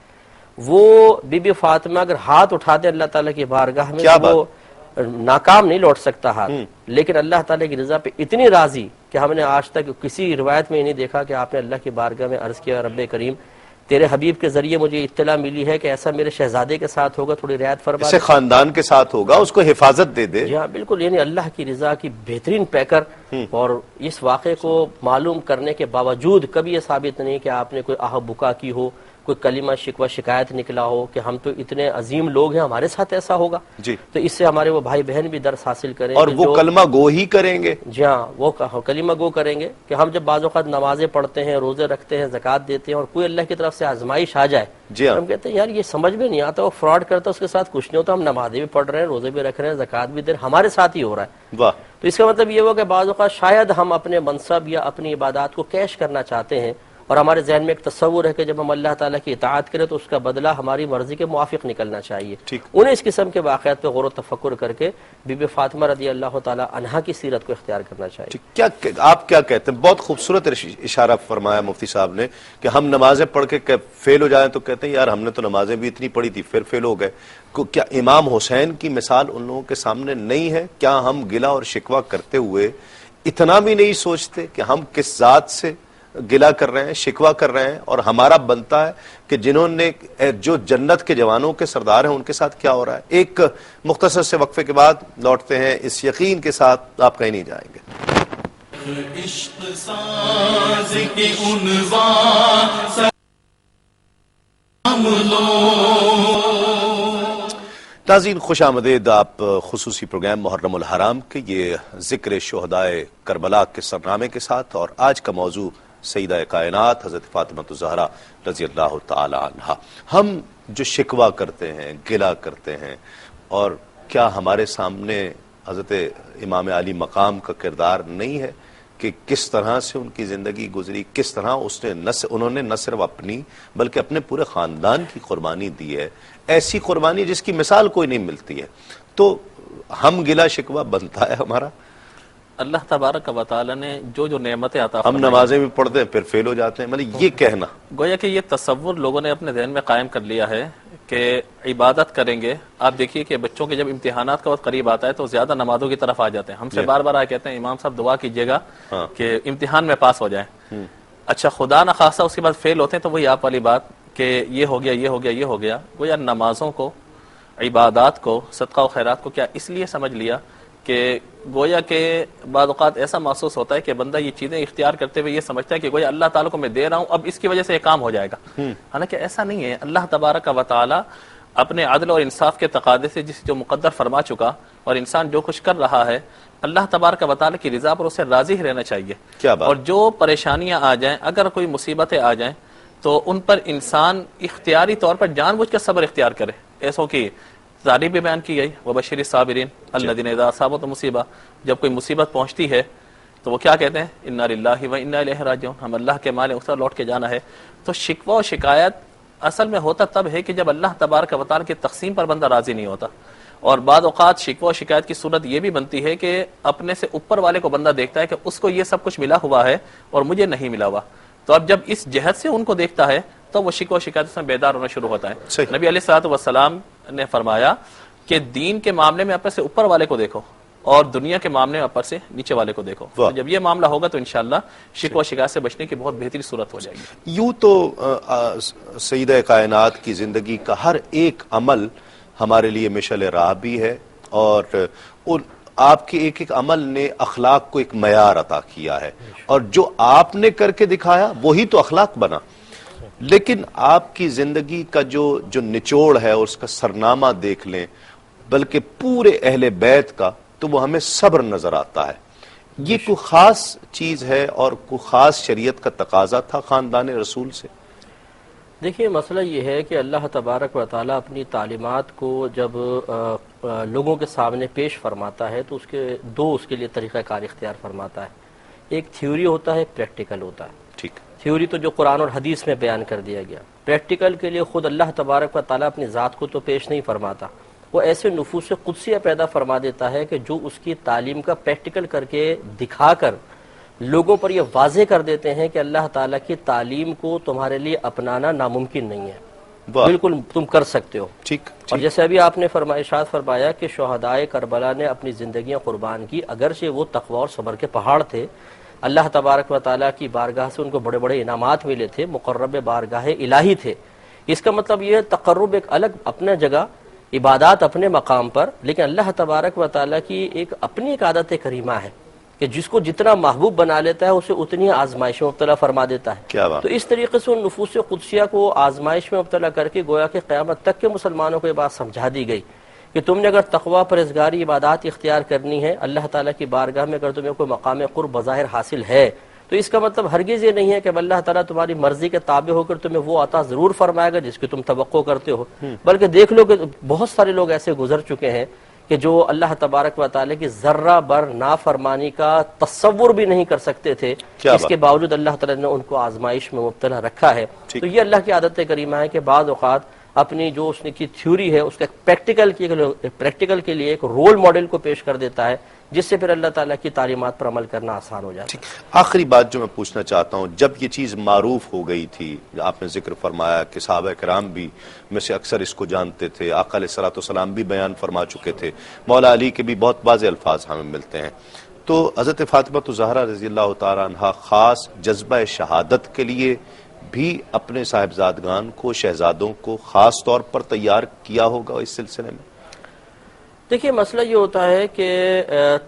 وہ بی بی فاطمہ اگر ہاتھ اٹھا دے اللہ تعالیٰ کی بارگاہ میں تو وہ ناکام نہیں لوٹ سکتا ہاتھ، لیکن اللہ تعالیٰ کی رضا پہ اتنی راضی کہ ہم نے آج تک کسی روایت میں نہیں دیکھا کہ آپ نے اللہ کی بارگاہ میں عرض کیا رب کریم تیرے حبیب کے ذریعے مجھے اطلاع ملی ہے کہ ایسا میرے شہزادے کے ساتھ ہوگا، تھوڑی رعایت فرما اسے خاندان کے ساتھ ہوگا، اس کو حفاظت دے دے. جی ہاں بالکل، یعنی اللہ کی رضا کی بہترین پیکر. اور اس واقعے کو معلوم کرنے کے باوجود کبھی یہ ثابت نہیں کہ آپ نے کوئی آہ بکا کی ہو، کوئی کلمہ شکوہ شکایت نکلا ہو کہ ہم تو اتنے عظیم لوگ ہیں ہمارے ساتھ ایسا ہوگا. جی، تو اس سے ہمارے وہ بھائی بہن بھی درس حاصل کریں اور کہ وہ کلمہ گو ہی کریں گے. جی ہاں وہ کلمہ گو کریں گے کہ ہم جب بعض اوقات نمازیں پڑھتے ہیں، روزے رکھتے ہیں، زکوٰۃ دیتے ہیں، اور کوئی اللہ کی طرف سے آزمائش آ جائے، جی ہاں، ہم کہتے ہیں یار یہ سمجھ میں نہیں آتا، وہ فراڈ کرتا ہے، اس کے ساتھ کچھ نہیں ہوتا، ہم نمازیں بھی پڑھ رہے ہیں، روزے بھی رکھ رہے ہیں، زکوٰۃ بھی دے رہے ہیں، ہمارے ساتھ ہی ہو رہا ہے. واہ، تو اس کا مطلب یہ ہوا کہ بعض اوقات شاید ہم اپنے منصب یا اپنی عبادات کو کیش کرنا چاہتے ہیں، اور ہمارے ذہن میں ایک تصور ہے کہ جب ہم اللہ تعالیٰ کی اطاعت کریں تو اس کا بدلہ ہماری مرضی کے موافق نکلنا چاہیے. ٹھیک. انہیں اس قسم کے واقعات پہ غور و تفکر کر کے بی بی فاطمہ رضی اللہ تعالی عنہا کی سیرت کو اختیار کرنا چاہیے. کیا آپ کیا کہتے ہیں؟ بہت خوبصورت اشارہ فرمایا مفتی صاحب نے کہ ہم نمازیں پڑھ کے فیل ہو جائیں تو کہتے ہیں یار ہم نے تو نمازیں بھی اتنی پڑھی تھی پھر فیل ہو گئے. کیا امام حسین کی مثال ان لوگوں کے سامنے نہیں ہے؟ کیا ہم گلہ اور شکوہ کرتے ہوئے اتنا بھی نہیں سوچتے کہ ہم کس ذات سے گلہ کر رہے ہیں، شکوہ کر رہے ہیں، اور ہمارا بنتا ہے کہ جنہوں نے جو جنت کے جوانوں کے سردار ہیں ان کے ساتھ کیا ہو رہا ہے. ایک مختصر سے وقفے کے بعد لوٹتے ہیں اس یقین کے ساتھ آپ کہیں نہیں جائیں گے. عشق ساز کے عنوان سلام لو. ناظرین خوش آمدید آپ خصوصی پروگرام محرم الحرام کے یہ ذکر شہدائے کربلا کے سرنامے کے ساتھ، اور آج کا موضوع سیدہ کائنات حضرت فاطمہ الزہرا رضی اللہ تعالی عنہا. ہم جو شکوہ کرتے ہیں، گلہ کرتے ہیں، اور کیا ہمارے سامنے حضرت امام علی مقام کا کردار نہیں ہے کہ کس طرح سے ان کی زندگی گزری، کس طرح انہوں نے نہ صرف اپنی بلکہ اپنے پورے خاندان کی قربانی دی ہے، ایسی قربانی جس کی مثال کوئی نہیں ملتی ہے. تو ہم گلہ شکوہ بنتا ہے ہمارا؟ اللہ تبارک و تعالی نے جو نعمتیں عطا ہم نمازیں بھی پڑھتے ہیں پھر فیل ہو جاتے ہیں، مطلب یہ کہنا گویا کہ یہ تصور لوگوں نے اپنے ذہن میں قائم کر لیا ہے کہ عبادت کریں گے. آپ دیکھیے کہ بچوں کے جب امتحانات کا وقت قریب آتا ہے تو زیادہ نمازوں کی طرف آ جاتے ہیں. ہم سے بار بار آ کہتے ہیں امام صاحب دعا کیجیے گا کہ امتحان میں پاس ہو جائیں. اچھا خدا نہ خواستہ اس کے بعد فیل ہوتے ہیں تو وہی آپ والی بات کہ یہ ہو گیا یہ ہو گیا یہ ہو گیا. گویا نمازوں کو، عبادات کو، صدقہ و خیرات کو کیا اس لیے سمجھ لیا کہ گویا کہ بعض اوقات ایسا محسوس ہوتا ہے کہ بندہ یہ چیزیں اختیار کرتے ہوئے یہ سمجھتا ہے کہ گویا اللہ تعالیٰ کو میں دے رہا ہوں اب اس کی وجہ سے یہ کام ہو جائے گا. حالانکہ ایسا نہیں ہے. اللہ تبارک و تعالیٰ اپنے عدل اور انصاف کے تقاضے سے جو مقدر فرما چکا، اور انسان جو کچھ کر رہا ہے اللہ تبارک و تعالیٰ کی رضا پر اسے راضی رہنا چاہیے. کیا بات. اور جو پریشانیاں آ جائیں، اگر کوئی مصیبتیں آ جائیں تو ان پر انسان اختیاری طور پر جان بوجھ کر صبر اختیار کرے. ایسو کہ تعریف بھی بیان کی گئی وبشر الصابرین الذین اذا اصابتهم مصیبہ، جب کوئی مصیبت پہنچتی ہے تو وہ کیا کہتے ہیں انا للہ و انا الیہ راجعون، ہم اللہ کے مال اس طرح لوٹ کے جانا ہے۔ تو شکوہ و شکایت اصل میں ہوتا تب ہے کہ جب اللہ تبارک و تعالی کی تقسیم پر بندہ راضی نہیں ہوتا، اور بعض اوقات شکوہ و شکایت کی صورت یہ بھی بنتی ہے کہ اپنے سے اوپر والے کو بندہ دیکھتا ہے کہ اس کو یہ سب کچھ ملا ہوا ہے اور مجھے نہیں ملا ہوا، تو اب جب اس جہت سے ان کو دیکھتا ہے تو وہ شکوہ و شکایت سے بیدار ہونا شروع ہوتا ہے۔ نبی علیہ الصلوۃ والسلام نے فرمایا کہ دین کے معاملے میں اپنے سے اوپر والے کو دیکھو اور دنیا کے معاملے میں اپر سے نیچے والے کو دیکھو، تو جب یہ معاملہ ہوگا تو انشاءاللہ شکوہ و شکایت سے بچنے کی بہت بہتری صورت ہو جائے گی۔ یوں تو سیدہ کائنات کی زندگی کا ہر ایک عمل ہمارے لیے مشعل راہ بھی ہے، اور آپ کے ایک ایک عمل نے اخلاق کو ایک معیار عطا کیا ہے، اور جو آپ نے کر کے دکھایا وہی تو اخلاق بنا۔ لیکن آپ کی زندگی کا جو نچوڑ ہے اس کا سرنامہ دیکھ لیں، بلکہ پورے اہل بیت کا، تو وہ ہمیں صبر نظر آتا ہے۔ یہ کوئی خاص چیز ہے اور کوئی خاص شریعت کا تقاضا تھا خاندان رسول سے؟ دیکھیے مسئلہ یہ ہے کہ اللہ تبارک و تعالیٰ اپنی تعلیمات کو جب لوگوں کے سامنے پیش فرماتا ہے تو اس کے لیے طریقہ کار اختیار فرماتا ہے۔ ایک تھیوری ہوتا ہے، پریکٹیکل ہوتا ہے۔ ٹھیک، تھیوری تو جو قرآن اور حدیث میں بیان کر دیا گیا، پریکٹیکل کے لیے خود اللہ تبارک و تعالیٰ اپنی ذات کو تو پیش نہیں فرماتا، وہ ایسے نفوس قدسیہ پیدا فرما دیتا ہے کہ جو اس کی تعلیم کا پریکٹیکل کر کے دکھا کر لوگوں پر یہ واضح کر دیتے ہیں کہ اللہ تعالیٰ کی تعلیم کو تمہارے لیے اپنانا ناممکن نہیں ہے، بالکل تم کر سکتے ہو۔ ٹھیک، اور جیسے ابھی آپ نے ارشاد فرمایا کہ شہدائے کربلا نے اپنی زندگیاں قربان کی، اگرچہ وہ تقوی اور صبر کے پہاڑ تھے، اللہ تبارک و تعالیٰ کی بارگاہ سے ان کو بڑے بڑے انعامات ملے تھے، مقرب بارگاہ الہی تھے۔ اس کا مطلب یہ تقرب ایک الگ اپنے جگہ، عبادات اپنے مقام پر، لیکن اللہ تبارک و تعالیٰ کی ایک اپنی ایک عادت کریمہ ہے کہ جس کو جتنا محبوب بنا لیتا ہے اسے اتنی آزمائش میں مبتلا فرما دیتا ہے۔ کیا بات! تو اس طریقے سے ان نفوس قدسیہ کو آزمائش میں مبتلا کر کے گویا کہ قیامت تک کے مسلمانوں کو یہ بات سمجھا دی گئی کہ تم نے اگر تقوی پرہیزگاری عبادات اختیار کرنی ہے اللہ تعالیٰ کی بارگاہ میں، اگر تمہیں کوئی مقام قرب بظاہر حاصل ہے تو اس کا مطلب ہرگز یہ نہیں ہے کہ اللہ تعالیٰ تمہاری مرضی کے تابع ہو کر تمہیں وہ عطا ضرور فرمائے گا جس کی تم توقع کرتے ہو، بلکہ دیکھ لو کہ بہت سارے لوگ ایسے گزر چکے ہیں کہ جو اللہ تبارک و تعالیٰ کی ذرہ بر نافرمانی کا تصور بھی نہیں کر سکتے تھے، اس کے باوجود اللہ تعالیٰ نے ان کو آزمائش میں مبتلا رکھا ہے۔ تو یہ اللہ کی عادت کریمہ ہے کہ بعض اوقات اپنی جو اس نے کی تھیوری ہے اس کا پریکٹیکل کے لیے ایک رول ماڈل کو پیش کر دیتا ہے، جس سے پھر اللہ تعالیٰ کی تعلیمات پر عمل کرنا آسان ہو جاتا ہے۔ آخری بات جو میں پوچھنا چاہتا ہوں، جب یہ چیز معروف ہو گئی تھی، آپ نے ذکر فرمایا کہ صحابہ کرام بھی میں سے اکثر اس کو جانتے تھے، آقا علیہ الصلوۃ والسلام بھی بیان فرما چکے تھے، مولا علی کے بھی بہت واضح الفاظ ہمیں ملتے ہیں، تو حضرت فاطمہ الزہرا رضی اللہ تعالی عنہا خاص جذبہ شہادت کے لیے بھی اپنے صاحبزادگان کو، شہزادوں کو خاص طور پر تیار کیا ہوگا اس سلسلے میں؟ دیکھیے مسئلہ یہ ہوتا ہے کہ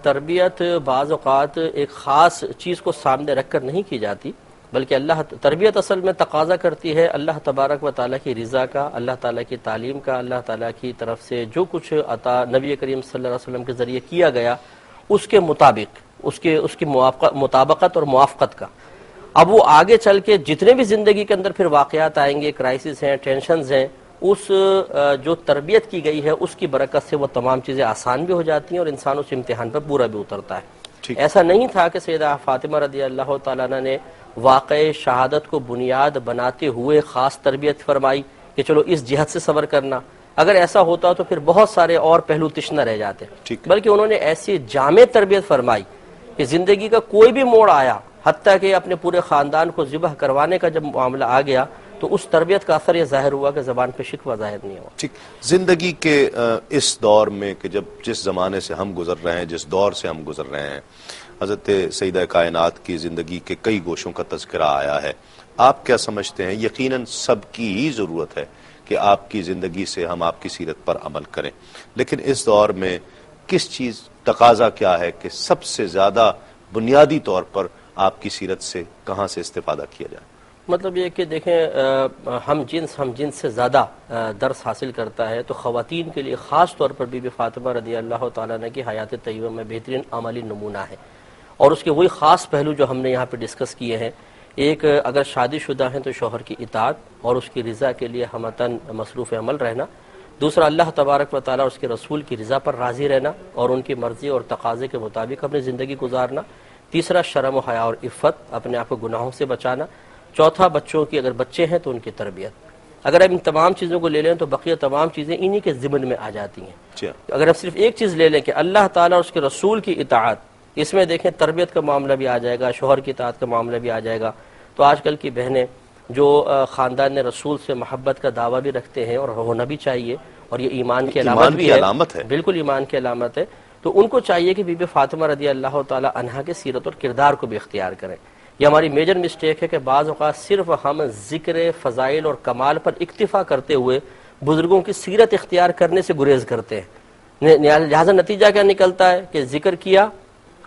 تربیت بعض اوقات ایک خاص چیز کو سامنے رکھ کر نہیں کی جاتی، بلکہ تربیت اصل میں تقاضا کرتی ہے اللہ تبارک و تعالیٰ کی رضا کا، اللہ تعالیٰ کی تعلیم کا، اللہ تعالیٰ کی طرف سے جو کچھ عطا نبی کریم صلی اللہ علیہ وسلم کے ذریعے کیا گیا اس کے مطابق، اس کی مطابقت اور موافقت کا۔ اب وہ آگے چل کے جتنے بھی زندگی کے اندر پھر واقعات آئیں گے، کرائسس ہیں، ٹینشنز ہیں، اس جو تربیت کی گئی ہے اس کی برکت سے وہ تمام چیزیں آسان بھی ہو جاتی ہیں اور انسان اس امتحان پر پورا بھی اترتا ہے۔ ایسا نہیں تھا کہ سیدہ فاطمہ رضی اللہ تعالیٰ عنہ نے واقع شہادت کو بنیاد بناتے ہوئے خاص تربیت فرمائی کہ چلو اس جہت سے صبر کرنا، اگر ایسا ہوتا تو پھر بہت سارے اور پہلو تشنہ رہ جاتے، بلکہ انہوں نے ایسی جامع تربیت فرمائی کہ زندگی کا کوئی بھی موڑ آیا، حتیٰ کہ اپنے پورے خاندان کو ذبح کروانے کا جب معاملہ آ گیا تو اس تربیت کا اثر یہ ظاہر ہوا کہ زبان پہ شکوہ ظاہر نہیں ہوا۔ ٹھیک، زندگی کے اس دور میں کہ جس زمانے سے ہم گزر رہے ہیں، جس دور سے ہم گزر رہے ہیں، حضرت سیدہ کائنات کی زندگی کے کئی گوشوں کا تذکرہ آیا ہے، آپ کیا سمجھتے ہیں؟ یقیناً سب کی ہی ضرورت ہے کہ آپ کی زندگی سے ہم آپ کی سیرت پر عمل کریں، لیکن اس دور میں کس چیز تقاضا کیا ہے کہ سب سے زیادہ بنیادی طور پر آپ کی سیرت سے کہاں سے استفادہ کیا جائے؟ مطلب یہ کہ دیکھیں ہم جنس سے زیادہ درس حاصل کرتا ہے تو خواتین کے لیے خاص طور پر بی بی فاطمہ رضی اللہ تعالیٰ عنہ کی حیات طیبہ میں بہترین عملی نمونہ ہے، اور اس کے وہی خاص پہلو جو ہم نے یہاں پہ ڈسکس کیے ہیں۔ ایک اگر شادی شدہ ہیں تو شوہر کی اطاعت اور اس کی رضا کے لیے ہمتاً مصروف عمل رہنا، دوسرا اللہ تبارک و تعالیٰ اور اس کے رسول کی رضا پر راضی رہنا اور ان کی مرضی اور تقاضے کے مطابق اپنی زندگی گزارنا. تیسرا شرم و حیا اور عفت، اپنے آپ کو گناہوں سے بچانا. چوتھا بچوں کی، اگر بچے ہیں تو ان کی تربیت. اگر ہم ان تمام چیزوں کو لے لیں تو بقیہ تمام چیزیں انہی کے ضمن میں آ جاتی ہیں. اگر ہم صرف ایک چیز لے لیں کہ اللہ تعالیٰ اور اس کے رسول کی اطاعت، اس میں دیکھیں تربیت کا معاملہ بھی آ جائے گا، شوہر کی اطاعت کا معاملہ بھی آ جائے گا. تو آج کل کی بہنیں جو خاندان رسول سے محبت کا دعویٰ بھی رکھتے ہیں، اور ہونا بھی چاہیے، اور یہ ایمان کی علامت بھی ہے، بالکل ایمان کی علامت ہے، تو ان کو چاہیے کہ بی بی فاطمہ رضی اللہ تعالی عنہا کے سیرت اور کردار کو بھی اختیار کریں. یہ ہماری میجر مسٹیک ہے کہ بعض اوقات صرف ہم ذکر فضائل اور کمال پر اکتفا کرتے ہوئے بزرگوں کی سیرت اختیار کرنے سے گریز کرتے ہیں. لہذا نتیجہ کیا نکلتا ہے کہ ذکر کیا،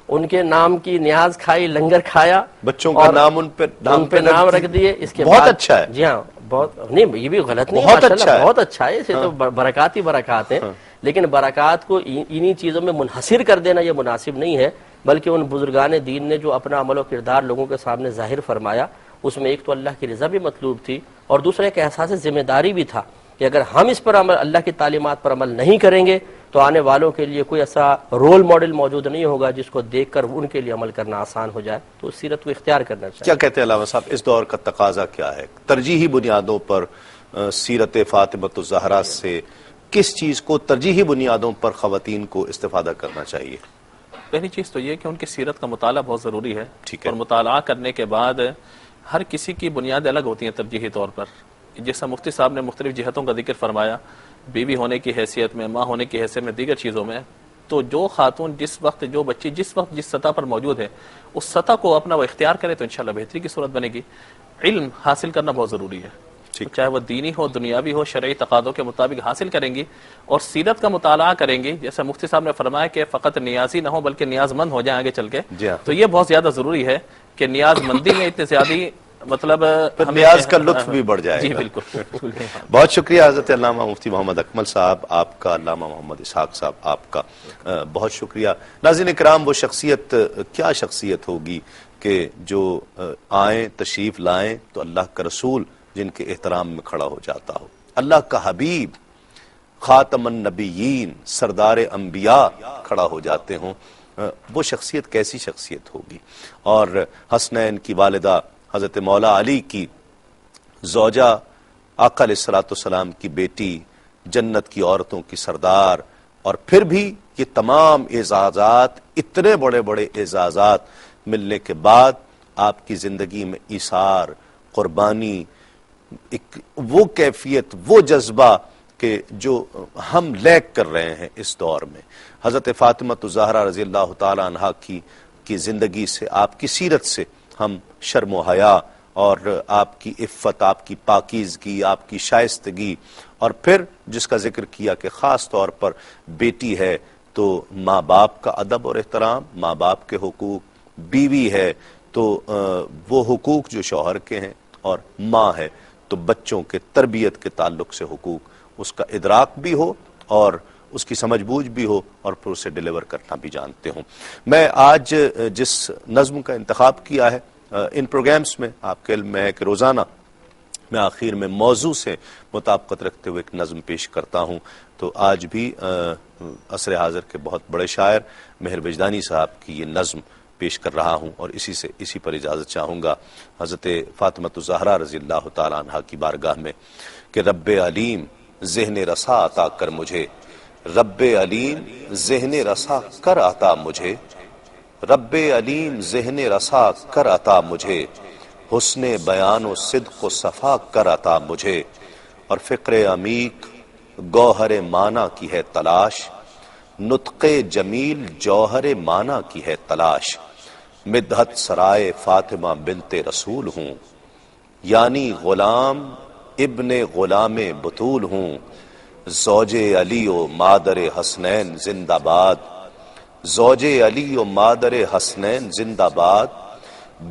ان کے نام کی نیاز کھائی، لنگر کھایا، بچوں کا نام ان پہ نام رکھ دیے. اس کے بہت اچھا ہے. جی ہاں، بہت نہیں، یہ بھی غلط نہیں، بہت اچھا ہے، بہت اچھا ہے. اسے تو برکات ہی برکات ہیں، لیکن برکات کو انہی چیزوں میں منحصر کر دینا یہ مناسب نہیں ہے، بلکہ ان بزرگان دین نے جو اپنا عمل و کردار لوگوں کے سامنے ظاہر فرمایا، اس میں ایک تو اللہ کی رضا بھی مطلوب تھی، اور دوسرا ایک احساس ذمہ داری بھی تھا کہ اگر ہم اس پر عمل، اللہ کی تعلیمات پر عمل نہیں کریں گے تو آنے والوں کے لیے کوئی ایسا رول ماڈل موجود نہیں ہوگا جس کو دیکھ کر ان کے لیے عمل کرنا آسان ہو جائے. تو اس سیرت کو اختیار کرنا چاہیے. کیا کہتے ہیں علامہ صاحب، اس دور کا تقاضا کیا ہے؟ ترجیحی بنیادوں پر سیرت فاطمۃ الزہرا سے کس چیز کو ترجیحی بنیادوں پر خواتین کو استفادہ کرنا چاہیے؟ پہلی چیز تو یہ کہ ان کی سیرت کا مطالعہ بہت ضروری ہے. ٹھیک ہے. اور مطالعہ کرنے کے بعد ہر کسی کی بنیاد الگ ہوتی ہیں ترجیحی طور پر. جیسا مفتی صاحب نے مختلف جہتوں کا ذکر فرمایا، بیوی ہونے کی حیثیت میں، ماں ہونے کی حیثیت میں، دیگر چیزوں میں، تو جو خاتون جس وقت، جو بچی جس وقت جس سطح پر موجود ہے، اس سطح کو اپنا وہ اختیار کرے تو انشاءاللہ بہتری کی صورت بنے گی. علم حاصل کرنا بہت ضروری ہے، چاہے وہ دینی ہو، دنیاوی ہو، شرعی تقاضوں کے مطابق حاصل کریں گی اور سیرت کا مطالعہ کریں گی. جیسا مفتی صاحب نے فرمایا کہ فقط نیازی نہ ہو بلکہ نیاز مند ہو جائیں آگے چل کے. تو یہ بہت زیادہ ضروری ہے کہ نیاز مندی میں اتنے زیادہ مطلب نیاز کا لطف بھی بڑھ جائے گا. جی بالکل. بہت شکریہ حضرت علامہ مفتی محمد اکمل صاحب آپ کا، علامہ محمد اسحاق صاحب آپ کا بہت شکریہ. ناظرین کرام، وہ شخصیت کیا شخصیت ہوگی کہ جو آئیں، تشریف لائیں تو اللہ کا رسول جن کے احترام میں کھڑا ہو جاتا ہو، اللہ کا حبیب خاتم النبیین سردار انبیاء کھڑا ہو جاتے ہوں. وہ شخصیت کیسی شخصیت ہوگی؟ اور حسنین کی والدہ حضرت مولا علی کی زوجہ، آقا علیہ السلام کی بیٹی، جنت کی عورتوں کی سردار، اور پھر بھی یہ تمام اعزازات، اتنے بڑے بڑے اعزازات ملنے کے بعد آپ کی زندگی میں ایثار، قربانی، ایک وہ کیفیت، وہ جذبہ کہ جو ہم لیک کر رہے ہیں اس دور میں. حضرت فاطمۃ الزہرا رضی اللہ تعالی عنہا کی زندگی سے، آپ کی سیرت سے ہم شرم و حیا اور آپ کی عفت، آپ کی پاکیزگی، آپ کی شائستگی، اور پھر جس کا ذکر کیا کہ خاص طور پر بیٹی ہے تو ماں باپ کا ادب اور احترام، ماں باپ کے حقوق، بیوی ہے تو وہ حقوق جو شوہر کے ہیں، اور ماں ہے تو بچوں کے تربیت کے تعلق سے حقوق، اس کا ادراک بھی ہو اور اس کی سمجھ بوجھ بھی ہو اور پھر اسے ڈیلیور کرنا بھی جانتے ہوں. میں آج جس نظم کا انتخاب کیا ہے، ان پروگرامز میں آپ کے علم میں ہے کہ روزانہ میں آخر میں موضوع سے مطابقت رکھتے ہوئے ایک نظم پیش کرتا ہوں. تو آج بھی عصر حاضر کے بہت بڑے شاعر مہر وجدانی صاحب کی یہ نظم پیش کر رہا ہوں، اور اسی پر اجازت چاہوں گا حضرت فاطمۃ الزہرا رضی اللہ تعالی عنہا کی بارگاہ میں کہ رب علیم ذہن رسا عطا کر مجھے، رب علیم ذہن رسا کر عطا مجھے، رب علیم ذہن رسا کر عطا مجھے، حسن بیان و صدق و صفا کر عطا مجھے، اور فکر عمیق گوہر معنی کی ہے تلاش، نطق جمیل جوہر معنی کی ہے تلاش، مدحت سرائے فاطمہ بنت رسول ہوں، یعنی غلام ابن غلام بطول ہوں، زوج علی و مادر حسنین زندہ باد، زوج علی و مادر حسنین زندہ باد،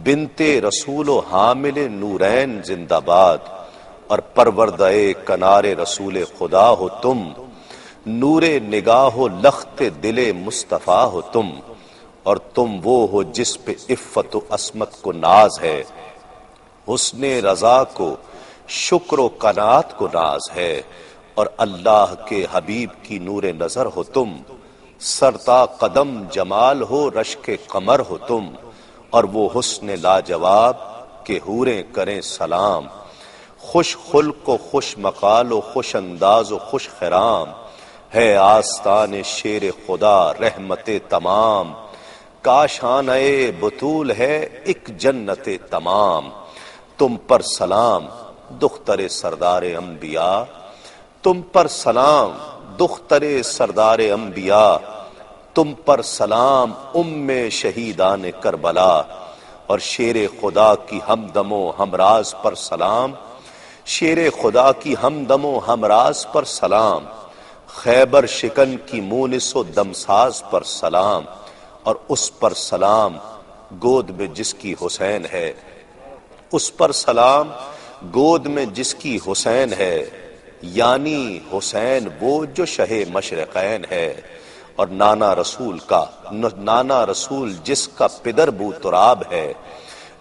بنت رسول و حامل نورین زندہ باد، اور پروردہ کنار رسول خدا ہو تم، نور نگاہ و لخت دل مصطفیٰ ہو تم، اور تم وہ ہو جس پہ عفت و عصمت کو ناز ہے، حسن رضا کو شکر و قناعت کو ناز ہے، اور اللہ کے حبیب کی نور نظر ہو تم، سرتا قدم جمال ہو رشک قمر ہو تم، اور وہ حسن لاجواب کہ حوریں کریں سلام، خوش خلق و خوش مقال و خوش انداز و خوش خرام، ہے آستان شیر خدا رحمت تمام، کاشانہ بطول ہے ایک جنت تمام، تم پر سلام دختر سردار انبیاء، تم پر سلام دختر سردار انبیاء، تم پر سلام ام شہیدان کربلا، اور شیر خدا کی ہمدم و ہمراز پر سلام، شیر خدا کی ہمدم و ہمراز پر سلام، خیبر شکن کی مونس و دمساز پر سلام، اور اس پر سلام گود میں جس کی حسین ہے، اس پر سلام گود میں جس کی حسین ہے، یعنی حسین وہ جو شہ مشرقین ہے، اور نانا رسول جس کا پدر بو تراب ہے،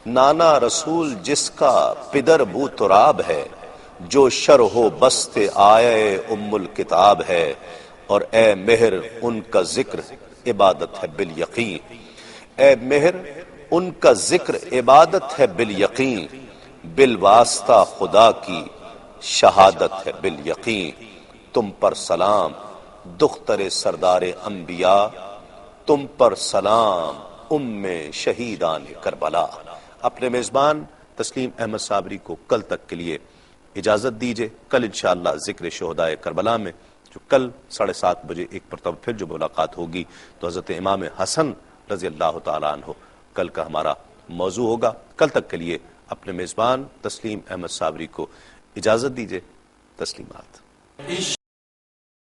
نانا رسول جس کا پدر بو تراب ہے، جو شرح و بست آئے ام الکتاب ہے، اور اے مہر ان کا ذکر عبادت ہے بالیقین، اے مہر ان کا ذکر عبادت ہے بالیقین، بالواسطہ خدا کی شہادت ہے بالیقین، تم پر سلام دختر سردار انبیاء، تم پر سلام ام شہیدان کربلا۔ اپنے میزبان تسلیم احمد صابری کو کل تک کے لیے اجازت دیجیے، کل انشاءاللہ ذکر شہدائے کربلا میں، جو کل 7:30 بجے ایک مرتبہ پھر جو ملاقات ہوگی تو حضرت امام حسن رضی اللہ تعالیٰ عنہ کل کا ہمارا موضوع ہوگا۔ کل تک کے لیے اپنے میزبان تسلیم احمد صابری کو اجازت دیجیے، تسلیمات۔